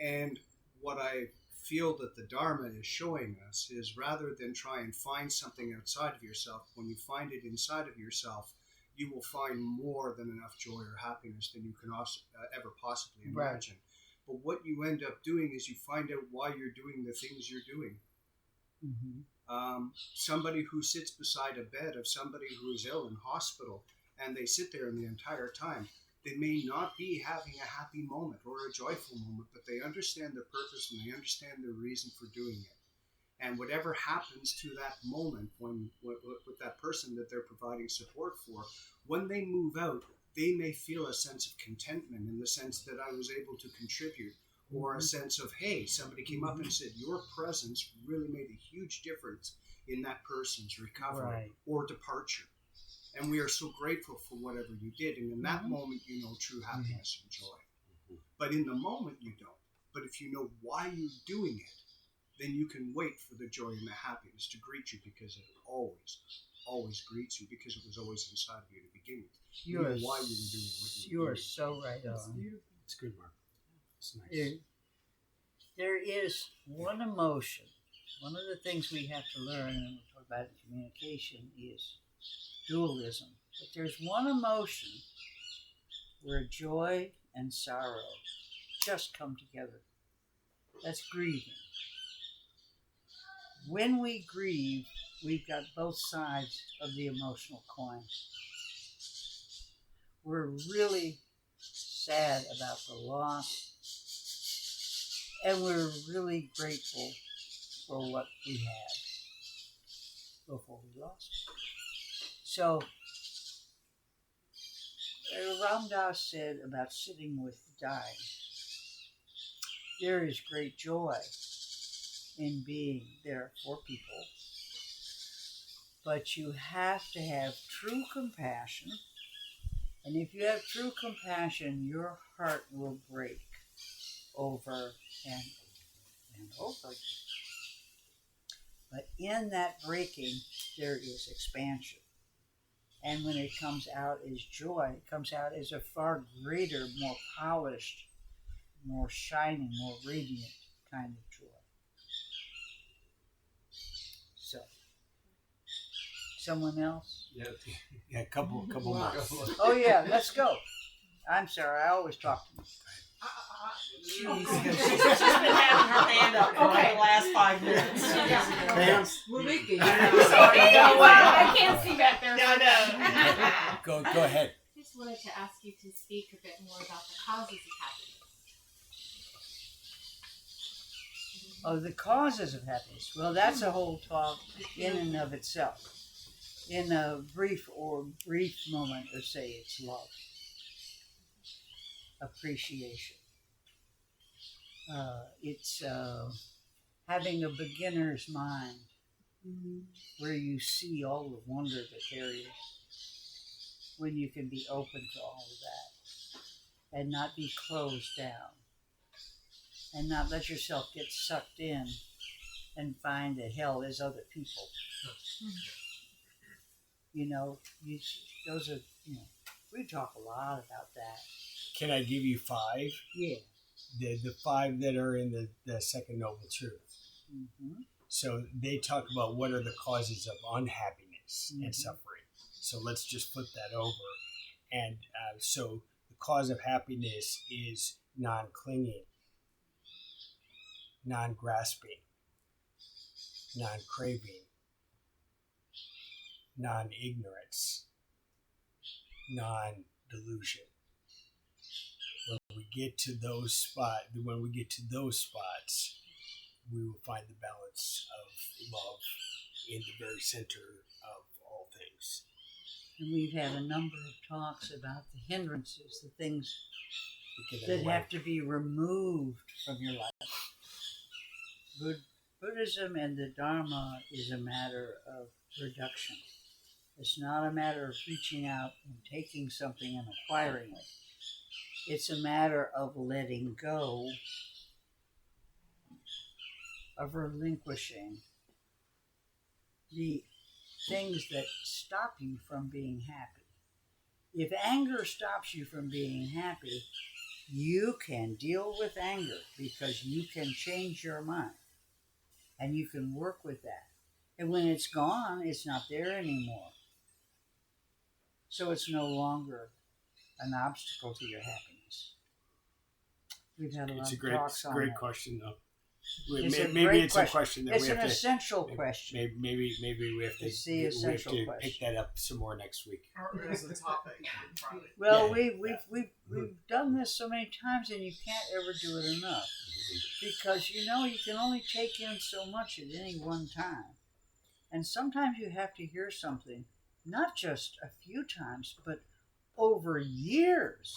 Speaker 13: And what I feel that the Dharma is showing us is, rather than try and find something outside of yourself, when you find it inside of yourself, you will find more than enough joy or happiness than you can ever possibly imagine. Right. But what you end up doing is you find out why you're doing the things you're doing. Somebody who sits beside a bed of somebody who is ill in hospital, and they sit there the entire time, they may not be having a happy moment or a joyful moment, but they understand their purpose and they understand their reason for doing it. And whatever happens to that moment with that person that they're providing support for, when they move out, they may feel a sense of contentment in the sense that I was able to contribute, or a sense of, hey, somebody came up and said, your presence really made a huge difference in that person's recovery or departure. And we are so grateful for whatever you did. And in that moment, you know true happiness and joy. But in the moment, you don't. But if you know why you're doing it, then you can wait for the joy and the happiness to greet you, because it always greets you, because it was always inside of you to begin with. You know why you were doing what you were doing.
Speaker 1: You are so right on.
Speaker 2: It's good, Mark. It's nice.
Speaker 1: There is one emotion. One of the things we have to learn, and we talk about in communication, is dualism. But there's one emotion where joy and sorrow just come together. That's grieving. When we grieve, we've got both sides of the emotional coin. We're really sad about the loss, and we're really grateful for what we had before we lost it. So, Ram Dass said about sitting with the dying, there is great joy in being there for people, but you have to have true compassion. And if you have true compassion, your heart will break over and over. But in that breaking, there is expansion. And when it comes out as joy, it comes out as a far greater, more polished, more shining, more radiant kind of joy. So, someone else?
Speaker 2: Yeah, a couple more.
Speaker 1: Oh yeah, let's go. I'm sorry, I always talk to you.
Speaker 6: She's been having her hand up for like the last 5 minutes.
Speaker 4: Maliki.
Speaker 8: I can't see back there.
Speaker 2: No. Go ahead.
Speaker 8: I just wanted to ask you to speak a bit more about the causes of happiness.
Speaker 1: Oh, the causes of happiness. Well, that's a whole talk in and of itself. In a brief moment, or say it's love, appreciation. It's having a beginner's mind, where you see all the wonder that there is when you can be open to all of that. and not be closed down, and not let yourself get sucked in and find that hell is other people. You know, those are, you know, we talk a lot about that.
Speaker 2: Can I give you 5?
Speaker 1: Yeah.
Speaker 2: The 5 that are in the Second Noble Truth.
Speaker 1: Mm-hmm.
Speaker 2: So they talk about what are the causes of unhappiness
Speaker 1: Mm-hmm.
Speaker 2: and suffering. So let's just flip that over. And so the cause of happiness is non-clinging, non-grasping, non-craving, non-ignorance, non-delusion. When we get to those spots, we will find the balance of love in the very center of all things.
Speaker 1: And we've had a number of talks about the hindrances, the things
Speaker 2: Get
Speaker 1: that
Speaker 2: away.
Speaker 1: have to be removed from your life. Buddhism and the Dharma is a matter of reduction. It's not a matter of reaching out and taking something and acquiring it. It's a matter of letting go, of relinquishing the things that stop you from being happy. If anger stops you from being happy, you can deal with anger because you can change your mind and you can work with that. And when it's gone, it's not there anymore. So it's no longer an obstacle to your happiness. We've had a lot of talks on
Speaker 2: great
Speaker 1: that.
Speaker 2: question, though.
Speaker 1: It's a
Speaker 2: Maybe
Speaker 1: great
Speaker 2: it's
Speaker 1: question.
Speaker 2: a question that
Speaker 1: It's
Speaker 2: we have
Speaker 1: an
Speaker 2: to.
Speaker 1: essential question.
Speaker 2: Maybe we have to.
Speaker 1: It's the
Speaker 2: We have
Speaker 1: essential
Speaker 2: to
Speaker 1: question.
Speaker 2: pick that up some more next week.
Speaker 14: Or as a topic.
Speaker 1: Well,
Speaker 2: Yeah.
Speaker 1: we've done this so many times, and you can't ever do it enough because you know you can only take in so much at any one time, and sometimes you have to hear something, not just a few times, but over years,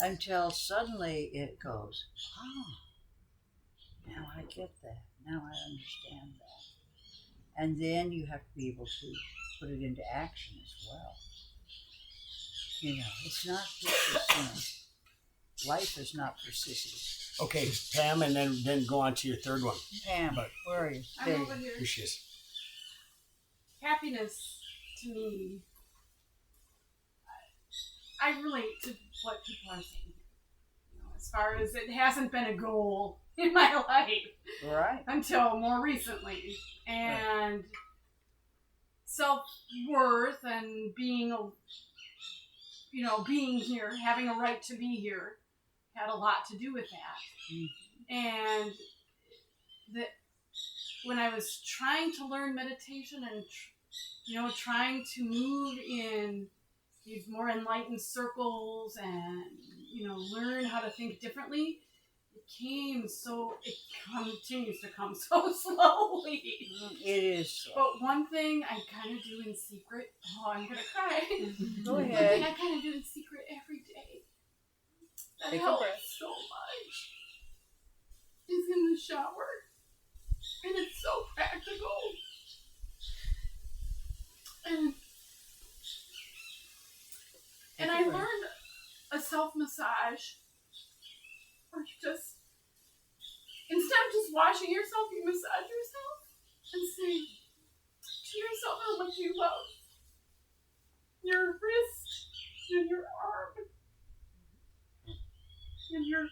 Speaker 1: until suddenly it goes, oh, now I get that. Now I understand that, and then you have to be able to put it into action as well. You know, it's not just, life is not for sissies.
Speaker 2: Okay, Pam, and then go on to your third one.
Speaker 1: Pam,
Speaker 2: But
Speaker 1: where are you?
Speaker 12: I'm over here.
Speaker 2: here she is.
Speaker 12: Happiness, to me, I relate to what people are saying. You know, as far as it hasn't been a goal in my life
Speaker 1: Right.
Speaker 12: until more recently, and self-worth and being being here, having a right to be here, had a lot to do with that.
Speaker 1: Mm-hmm.
Speaker 12: And that when I was trying to learn meditation and trying to move in these more enlightened circles and learn how to think differently, it continues to come so slowly.
Speaker 1: It is so.
Speaker 12: But one thing I kind of do in secret, I'm gonna cry.
Speaker 1: Go
Speaker 12: One
Speaker 1: ahead.
Speaker 12: thing I kind of do in secret every day that
Speaker 1: Take a
Speaker 12: helps
Speaker 1: breath.
Speaker 12: so much is in the shower, and it's so practical. And I learned a self massage where you just, instead of just washing yourself, you massage yourself and say to yourself how much you love your wrist and your arm and your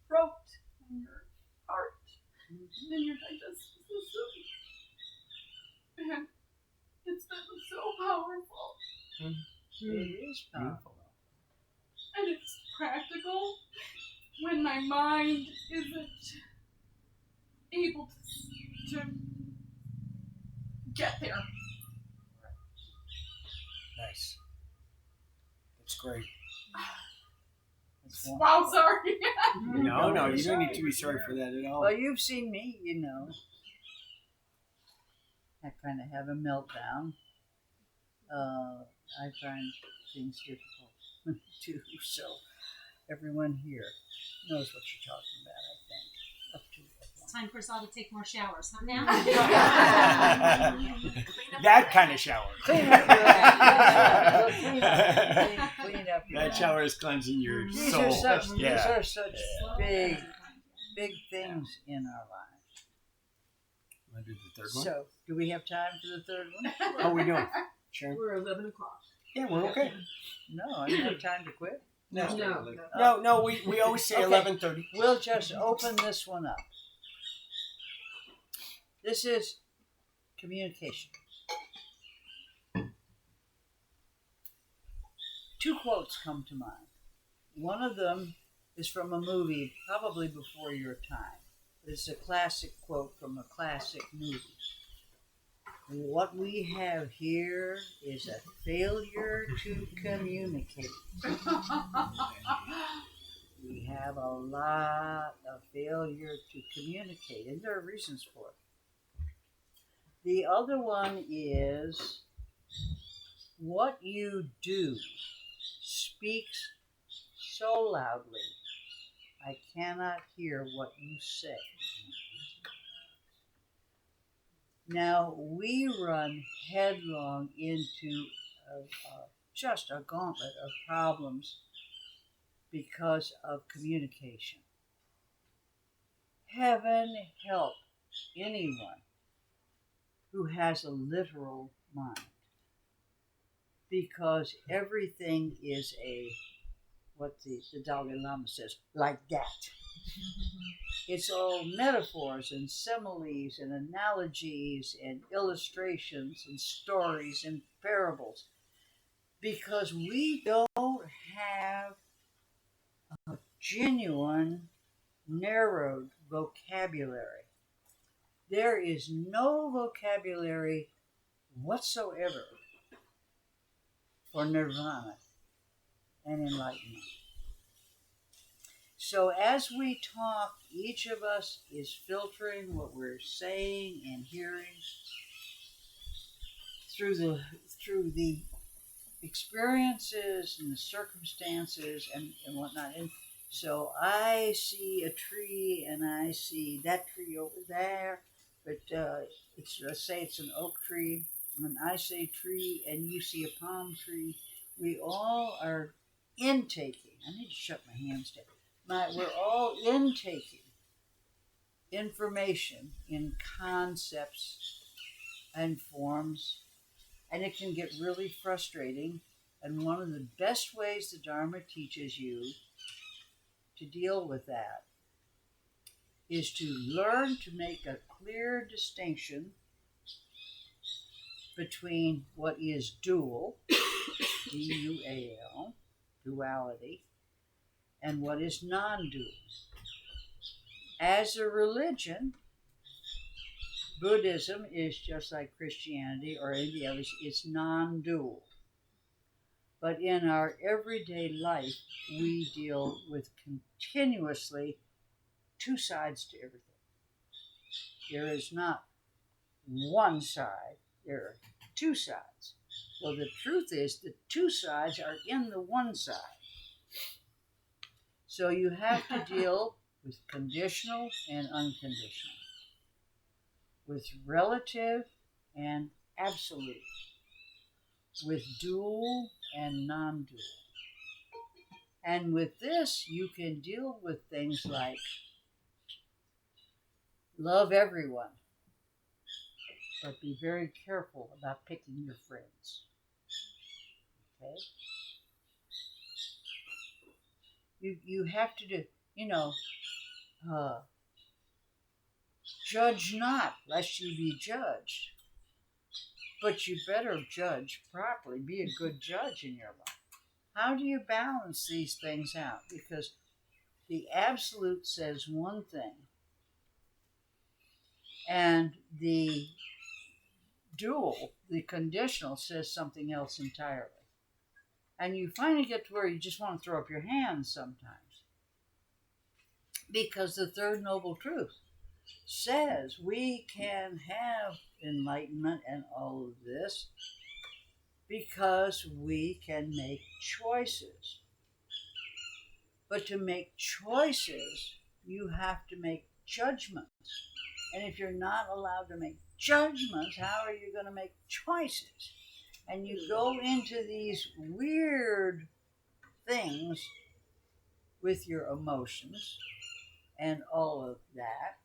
Speaker 12: throat and your heart and your digestive system. And it's been so powerful.
Speaker 1: It is powerful.
Speaker 12: And it's practical when my mind isn't able to get there.
Speaker 2: Nice. That's great.
Speaker 12: Wow, sorry.
Speaker 2: No, you don't need to be sorry for that at all.
Speaker 1: Well, you've seen me, I kind of have a meltdown. I find things difficult too, so everyone here knows what you're talking about, I think. Up to
Speaker 8: It's time for us all to take more showers, huh now?
Speaker 2: That kind of shower.
Speaker 1: Clean up. after
Speaker 2: That
Speaker 1: that.
Speaker 2: shower is cleansing your
Speaker 1: These
Speaker 2: soul.
Speaker 1: are such,
Speaker 2: yeah.
Speaker 1: these are such big things in our lives.
Speaker 2: Want to do the third one?
Speaker 1: So, do we have time for the third one?
Speaker 2: How are we doing? Sure.
Speaker 4: We're 11 o'clock.
Speaker 2: Yeah, we're okay.
Speaker 1: No, I don't have time to quit.
Speaker 2: No, we always say
Speaker 1: Okay.
Speaker 2: 11:30.
Speaker 1: We'll just open this one up. This is communication. Two quotes come to mind. One of them is from a movie probably before your time. It's a classic quote from a classic movie. What we have here is a failure to communicate. We have a lot of failure to communicate, and there are reasons for it. The other one is what you do speaks so loudly, I cannot hear what you say. Now, we run headlong into just a gauntlet of problems because of communication. Heaven help anyone who has a literal mind, because everything is what the Dalai Lama says, like that. It's all metaphors and similes and analogies and illustrations and stories and parables, because we don't have a genuine, narrowed vocabulary. There is no vocabulary whatsoever for nirvana and enlightenment. So as we talk, each of us is filtering what we're saying and hearing through the experiences and the circumstances and whatnot. And so I see a tree and I see that tree over there, but let's say it's an oak tree, and I say tree and you see a palm tree. We all are intaking. I need to shut my hands down. We're all intaking information in concepts and forms, and it can get really frustrating. And one of the best ways the Dharma teaches you to deal with that is to learn to make a clear distinction between what is dual, D-U-A-L, duality, and what is non-dual. As a religion, Buddhism is just like Christianity or any of the others, it's non-dual. But in our everyday life, we deal with continuously two sides to everything. There is not one side, there are two sides. Well, the truth is the two sides are in the one side. So you have to deal with conditional and unconditional, with relative and absolute, with dual and non-dual. And with this, you can deal with things like love everyone, but be very careful about picking your friends. Okay? You have to do, judge not, lest you be judged. But you better judge properly. Be a good judge in your life. How do you balance these things out? Because the absolute says one thing, and the dual, the conditional, says something else entirely. And you finally get to where you just want to throw up your hands sometimes. Because the third noble truth says we can have enlightenment and all of this because we can make choices. But to make choices, you have to make judgments. And if you're not allowed to make judgments, how are you going to make choices? And you go into these weird things with your emotions and all of that.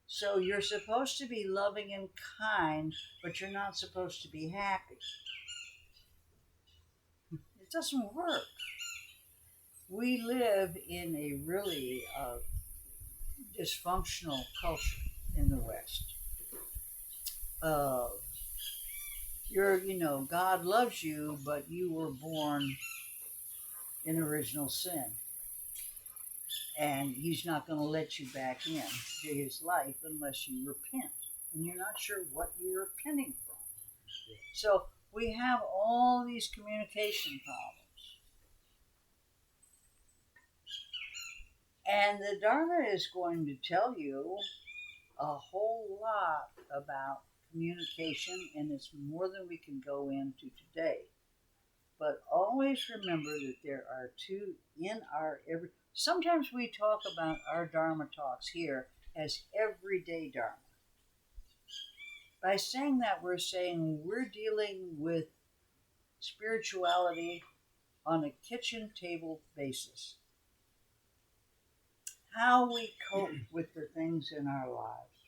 Speaker 1: So you're supposed to be loving and kind, but you're not supposed to be happy. It doesn't work. We live in a really dysfunctional culture in the West. God loves you, but you were born in original sin. And he's not going to let you back in to his life unless you repent. And you're not sure what you're repenting from. So we have all these communication problems. And the Dharma is going to tell you a whole lot about communication, and it's more than we can go into today. But always remember that there are two in our every. Sometimes we talk about our Dharma talks here as everyday Dharma. By saying that, we're saying we're dealing with spirituality on a kitchen table basis. How we cope with the things in our lives,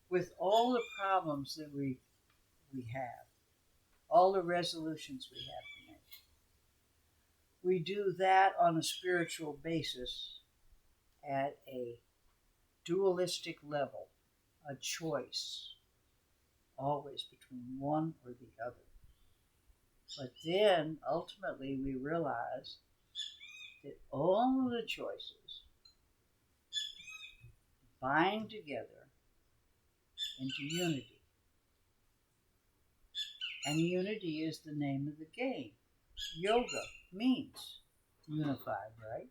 Speaker 1: with all the problems that we have, all the resolutions we have to make. We do that on a spiritual basis at a dualistic level, a choice, always between one or the other. But then, ultimately, we realize that all of the choices bind together into unity. And unity is the name of the game. Yoga means unified, right?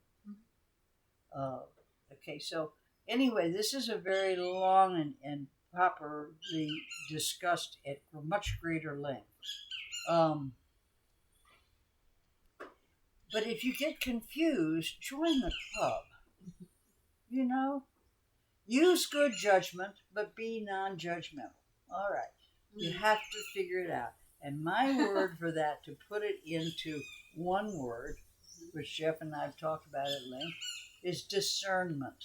Speaker 1: Okay, so anyway, this is a very long and properly discussed at much greater length. But if you get confused, join the club. Use good judgment, but be non-judgmental. All right, you have to figure it out. And my word for that, to put it into one word, which Jeff and I have talked about at length, is discernment.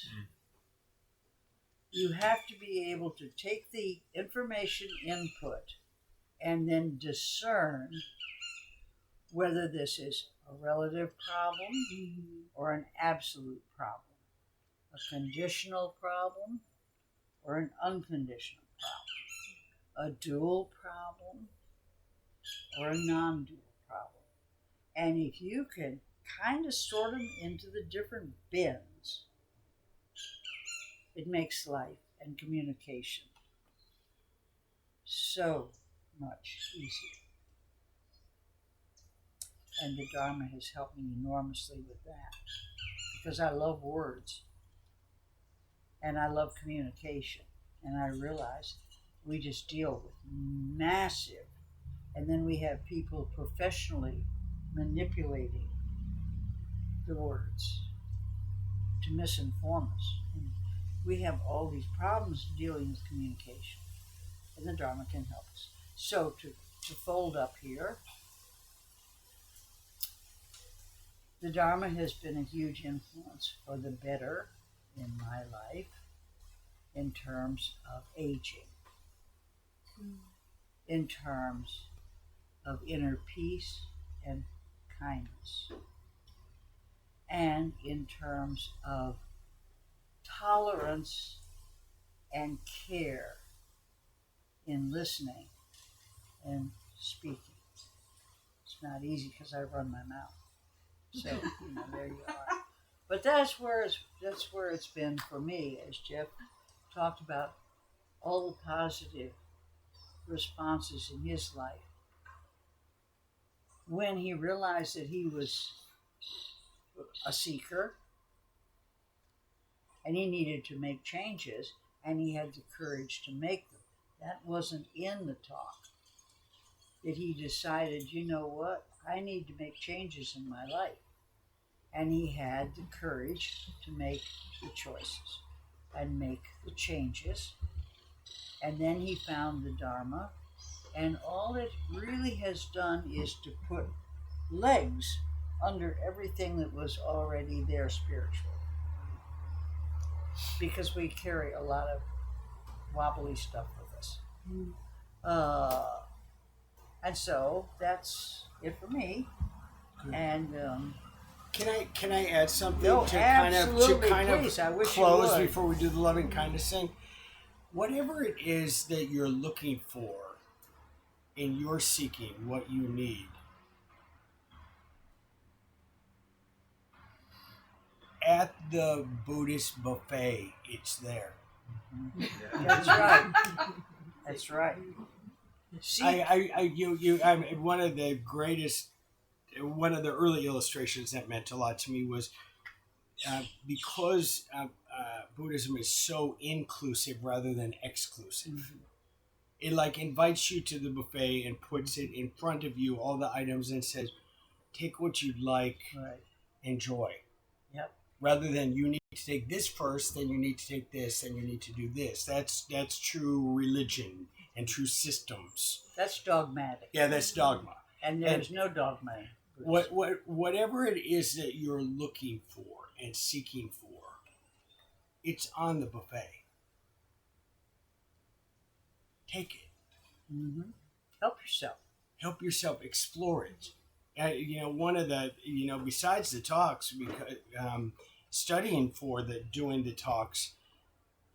Speaker 1: You have to be able to take the information input and then discern whether this is a relative problem or an absolute problem, a conditional problem or an unconditional problem, a dual problem or a non-dual problem. And if you can kind of sort them into the different bins, it makes life and communication so much easier. And the Dharma has helped me enormously with that, because I love words and I love communication, and I realize we just deal with massive, and then we have people professionally manipulating the words to misinform us. And we have all these problems dealing with communication, and the Dharma can help us. So to fold up here, the Dharma has been a huge influence for the better in my life in terms of aging, in terms of inner peace and kindness, and in terms of tolerance and care in listening and speaking. It's not easy because I run my mouth. So, there you are. But that's where it's been for me, as Jeff talked about all the positive responses in his life. When he realized that he was a seeker and he needed to make changes, and he had the courage to make them. That wasn't in the talk. That he decided, you know what, I need to make changes in my life. And he had the courage to make the choices and make the changes. And then he found the Dharma, and all it really has done is to put legs under everything that was already there spiritually. Because we carry a lot of wobbly stuff with us. And so that's it for me. And
Speaker 2: can I add something
Speaker 1: no,
Speaker 2: to
Speaker 1: absolutely,
Speaker 2: kind of
Speaker 1: please, I wish you
Speaker 2: close
Speaker 1: would.
Speaker 2: before we do the loving kindness thing? Whatever it is that you're looking for in your seeking, what you need, at the Buddhist buffet, it's there.
Speaker 1: That's right. That's right. See,
Speaker 2: I'm one of the greatest. One of the early illustrations that meant a lot to me was because Buddhism is so inclusive rather than exclusive.
Speaker 1: Mm-hmm.
Speaker 2: It like invites you to the buffet and puts it in front of you, all the items, and says, "Take what you'd like,
Speaker 1: right.
Speaker 2: Enjoy."
Speaker 1: Yep.
Speaker 2: Rather than you need to take this first, then you need to take this, and you need to do this. That's true religion and true systems.
Speaker 1: That's dogmatic.
Speaker 2: Yeah, that's dogma.
Speaker 1: And there's no dogma.
Speaker 2: Whatever it is that you're looking for and seeking for, it's on the buffet. Take it.
Speaker 1: Mm-hmm. Help yourself.
Speaker 2: Help yourself. Explore it. One of the besides the talks, because studying for doing the talks,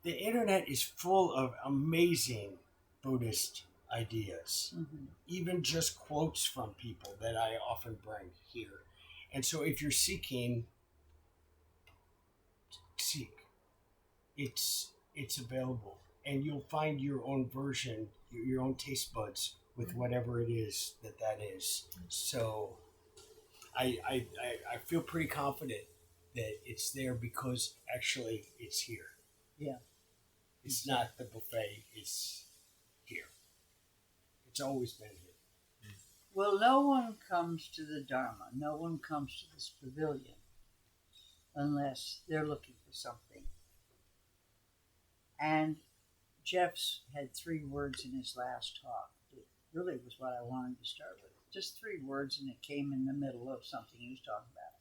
Speaker 2: the internet is full of amazing Buddhist ideas, even just quotes from people that I often bring here. And so if you're seeking, seek. It's available, and you'll find your own version, your own taste buds with whatever it is that is. So I feel pretty confident that it's there because actually it's here.
Speaker 1: Yeah.
Speaker 2: It's not the buffet, it's here. It's always been here.
Speaker 1: Well, no one comes to the Dharma, no one comes to this pavilion unless they're looking for something. And Jeff's had 3 words in his last talk. It really was what I wanted to start with. Just 3 words, and it came in the middle of something he was talking about.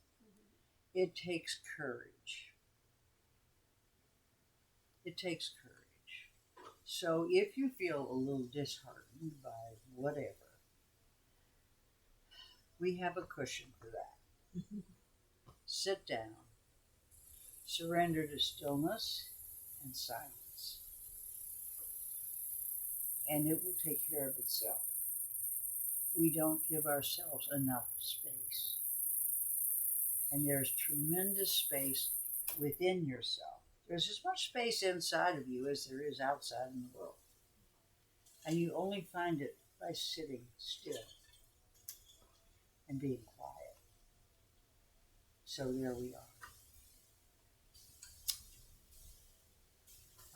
Speaker 1: It takes courage. It takes courage. So if you feel a little disheartened by whatever, we have a cushion for that. Sit down, surrender to stillness and silence, and it will take care of itself. We don't give ourselves enough space, and there's tremendous space within yourself. There's as much space inside of you as there is outside in the world. And you only find it by sitting still and being quiet. So there we are.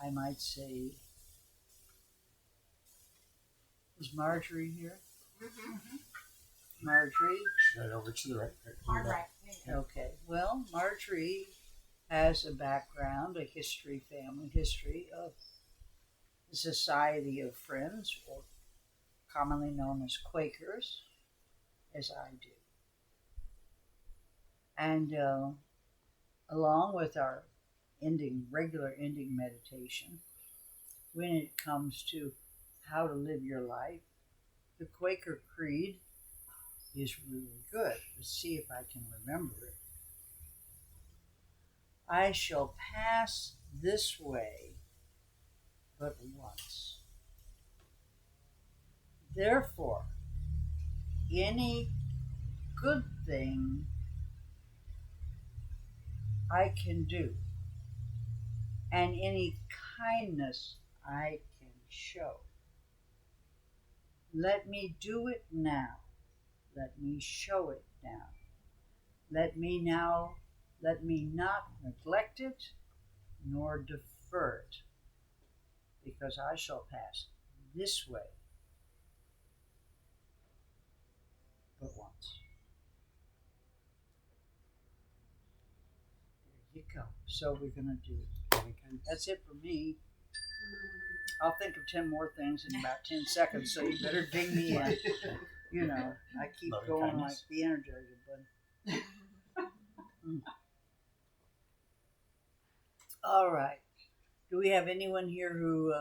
Speaker 1: I might say, is Marjorie here?
Speaker 8: Mm-hmm.
Speaker 1: Marjorie?
Speaker 2: Right over to the right.
Speaker 8: Hard right.
Speaker 1: Okay. Well, Marjorie has a background, a history, family history of the Society of Friends, or commonly known as Quakers, as I do. And along with our regular ending meditation, when it comes to how to live your life, the Quaker Creed is really good. Let's see if I can remember it. I shall pass this way but once. Therefore, any good thing I can do, and any kindness I can show, let me do it now. Let me show it now. Let me not neglect it nor defer it, because I shall pass this way but once. There you go. So we're going to do, that's it for me. I'll think of 10 more things in about 10 seconds, so you better ding me in. You know, I keep
Speaker 2: Loving
Speaker 1: going
Speaker 2: kindness.
Speaker 1: like the Energizer Bunny. All right. Do we have anyone here who?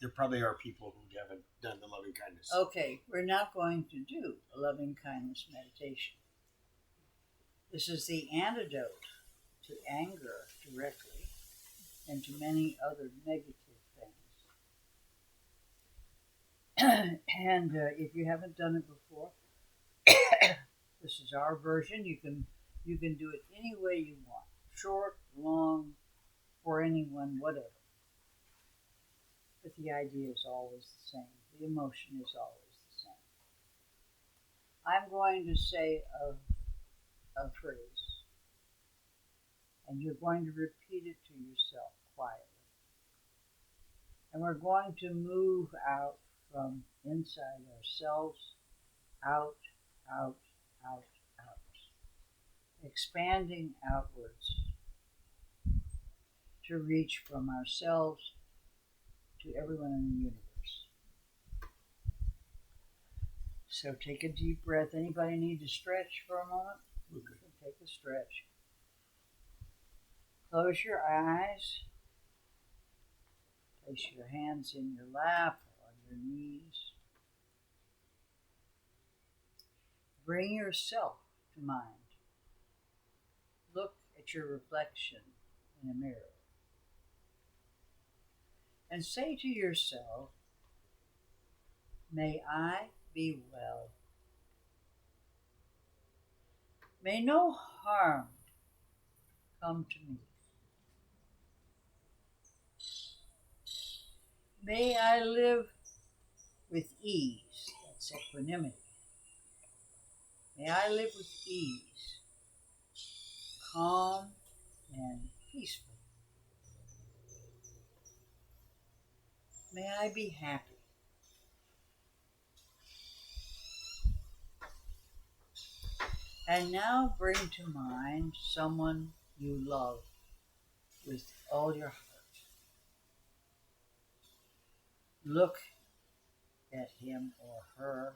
Speaker 2: There probably are people who haven't done the loving kindness.
Speaker 1: Okay, we're now going to do a loving kindness meditation. This is the antidote to anger directly and to many other negative things. And if you haven't done it before, this is our version. You can do it any way you want, short, long, for anyone, whatever. But the idea is always the same. The emotion is always the same. I'm going to say a phrase, and you're going to repeat it to yourself quietly. And we're going to move out from inside ourselves, out, out, out, out, expanding outwards to reach from ourselves to everyone in the universe. So take a deep breath. Anybody need to stretch for a moment?
Speaker 2: We're good.
Speaker 1: Take a stretch. Close your eyes. Place your hands in your lap or on your knees. Bring yourself to mind. Look at your reflection in a mirror. And say to yourself, may I be well. May no harm come to me. May I live with ease. That's equanimity. May I live with ease, calm and peaceful. May I be happy. And now bring to mind someone you love with all your heart. Look at him or her.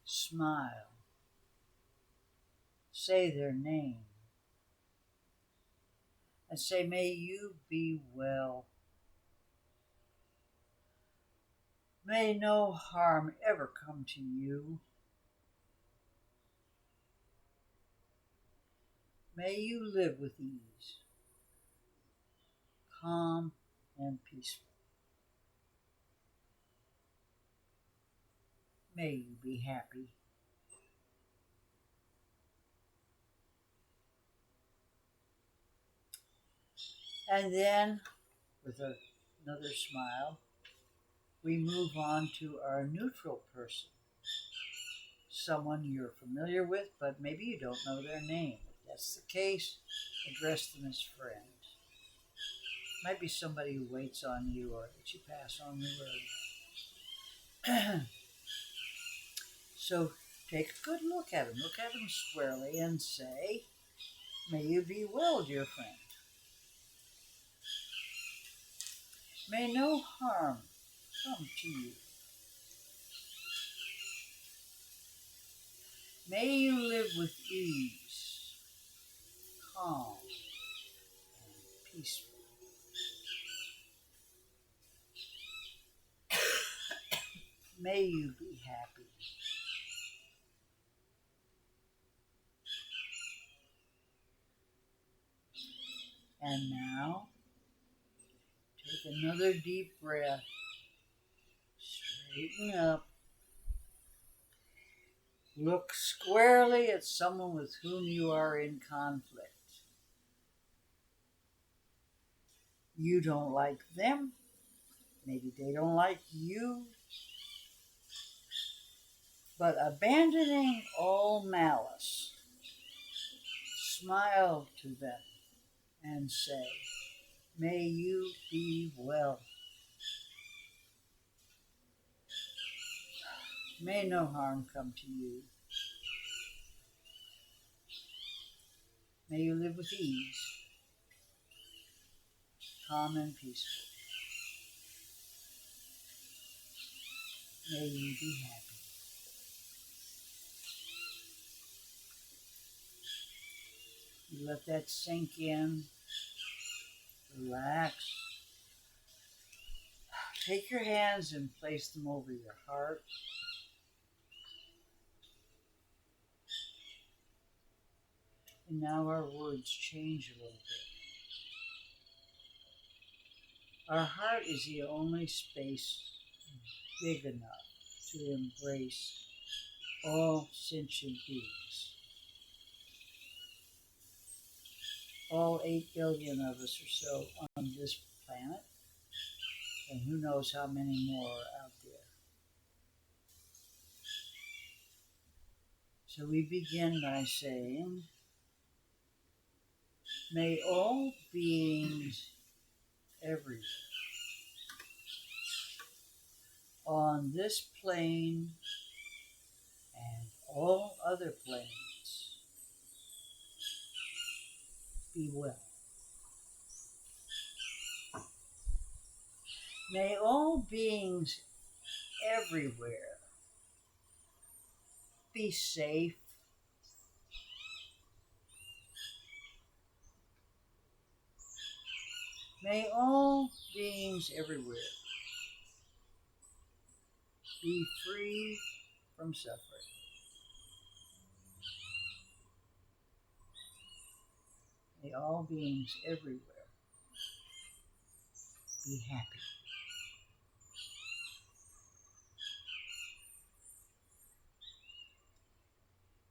Speaker 1: Smile. Say their name. And say, may you be well. May no harm ever come to you. May you live with ease, calm and peaceful. May you be happy. And then, with another smile, we move on to our neutral person. Someone you're familiar with, but maybe you don't know their name. If that's the case, address them as friends. Might be somebody who waits on you or that you pass on the road. So take a good look at them. Look at them squarely and say, may you be well, dear friend. May no harm come to you. May you live with ease, calm, and peaceful. May you be happy. And now, take another deep breath. Straighten up. Look squarely at someone with whom you are in conflict. You don't like them. Maybe they don't like you. But abandoning all malice, smile to them and say, may you be well. May no harm come to you. May you live with ease, calm and peaceful. May you be happy. You let that sink in. Relax. Take your hands and place them over your heart. And now our words change a little bit. Our heart is the only space big enough to embrace all sentient beings. All 8 billion of us or so on this planet, and who knows how many more are out there. So we begin by saying, may all beings everywhere on this plane and all other planes be well. May all beings everywhere be safe. May all beings everywhere be free from suffering. May all beings everywhere be happy.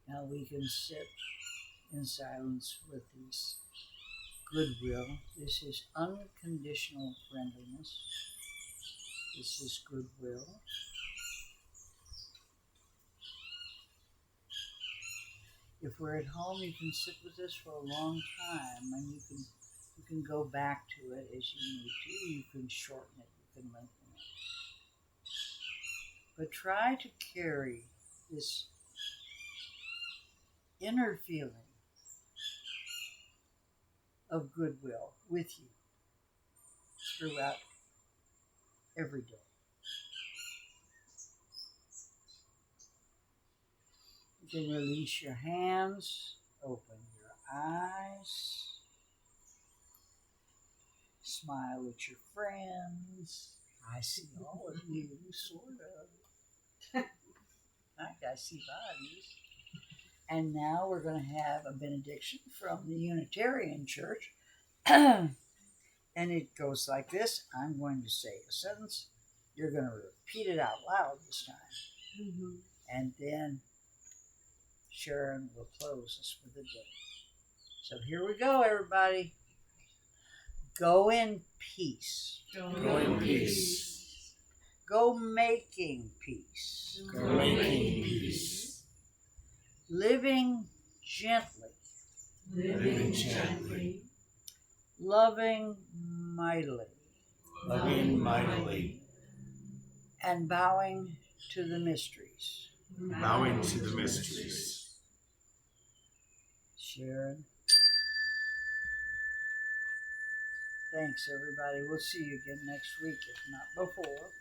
Speaker 1: Now we can sit in silence with these goodwill. This is unconditional friendliness. This is goodwill. If we're at home, you can sit with this for a long time, and you can go back to it as you need to. You can shorten it, you can lengthen it. But try to carry this inner feeling of goodwill with you throughout every day. You can release your hands, open your eyes, smile at your friends. I see all of you, sort of. I see bodies. And now we're going to have a benediction from the Unitarian Church. And it goes like this. I'm going to say a sentence. You're going to repeat it out loud this time. Mm-hmm. And then Sharon will close us for the day. So here we go, everybody. Go in peace.
Speaker 2: Go in peace.
Speaker 1: Go making peace.
Speaker 2: Go making peace.
Speaker 1: Living gently.
Speaker 2: Living gently.
Speaker 1: Loving mightily.
Speaker 2: Loving mightily.
Speaker 1: And bowing to the mysteries.
Speaker 2: Bowing to the mysteries.
Speaker 1: Sharon. Thanks, everybody. We'll see you again next week, if not before.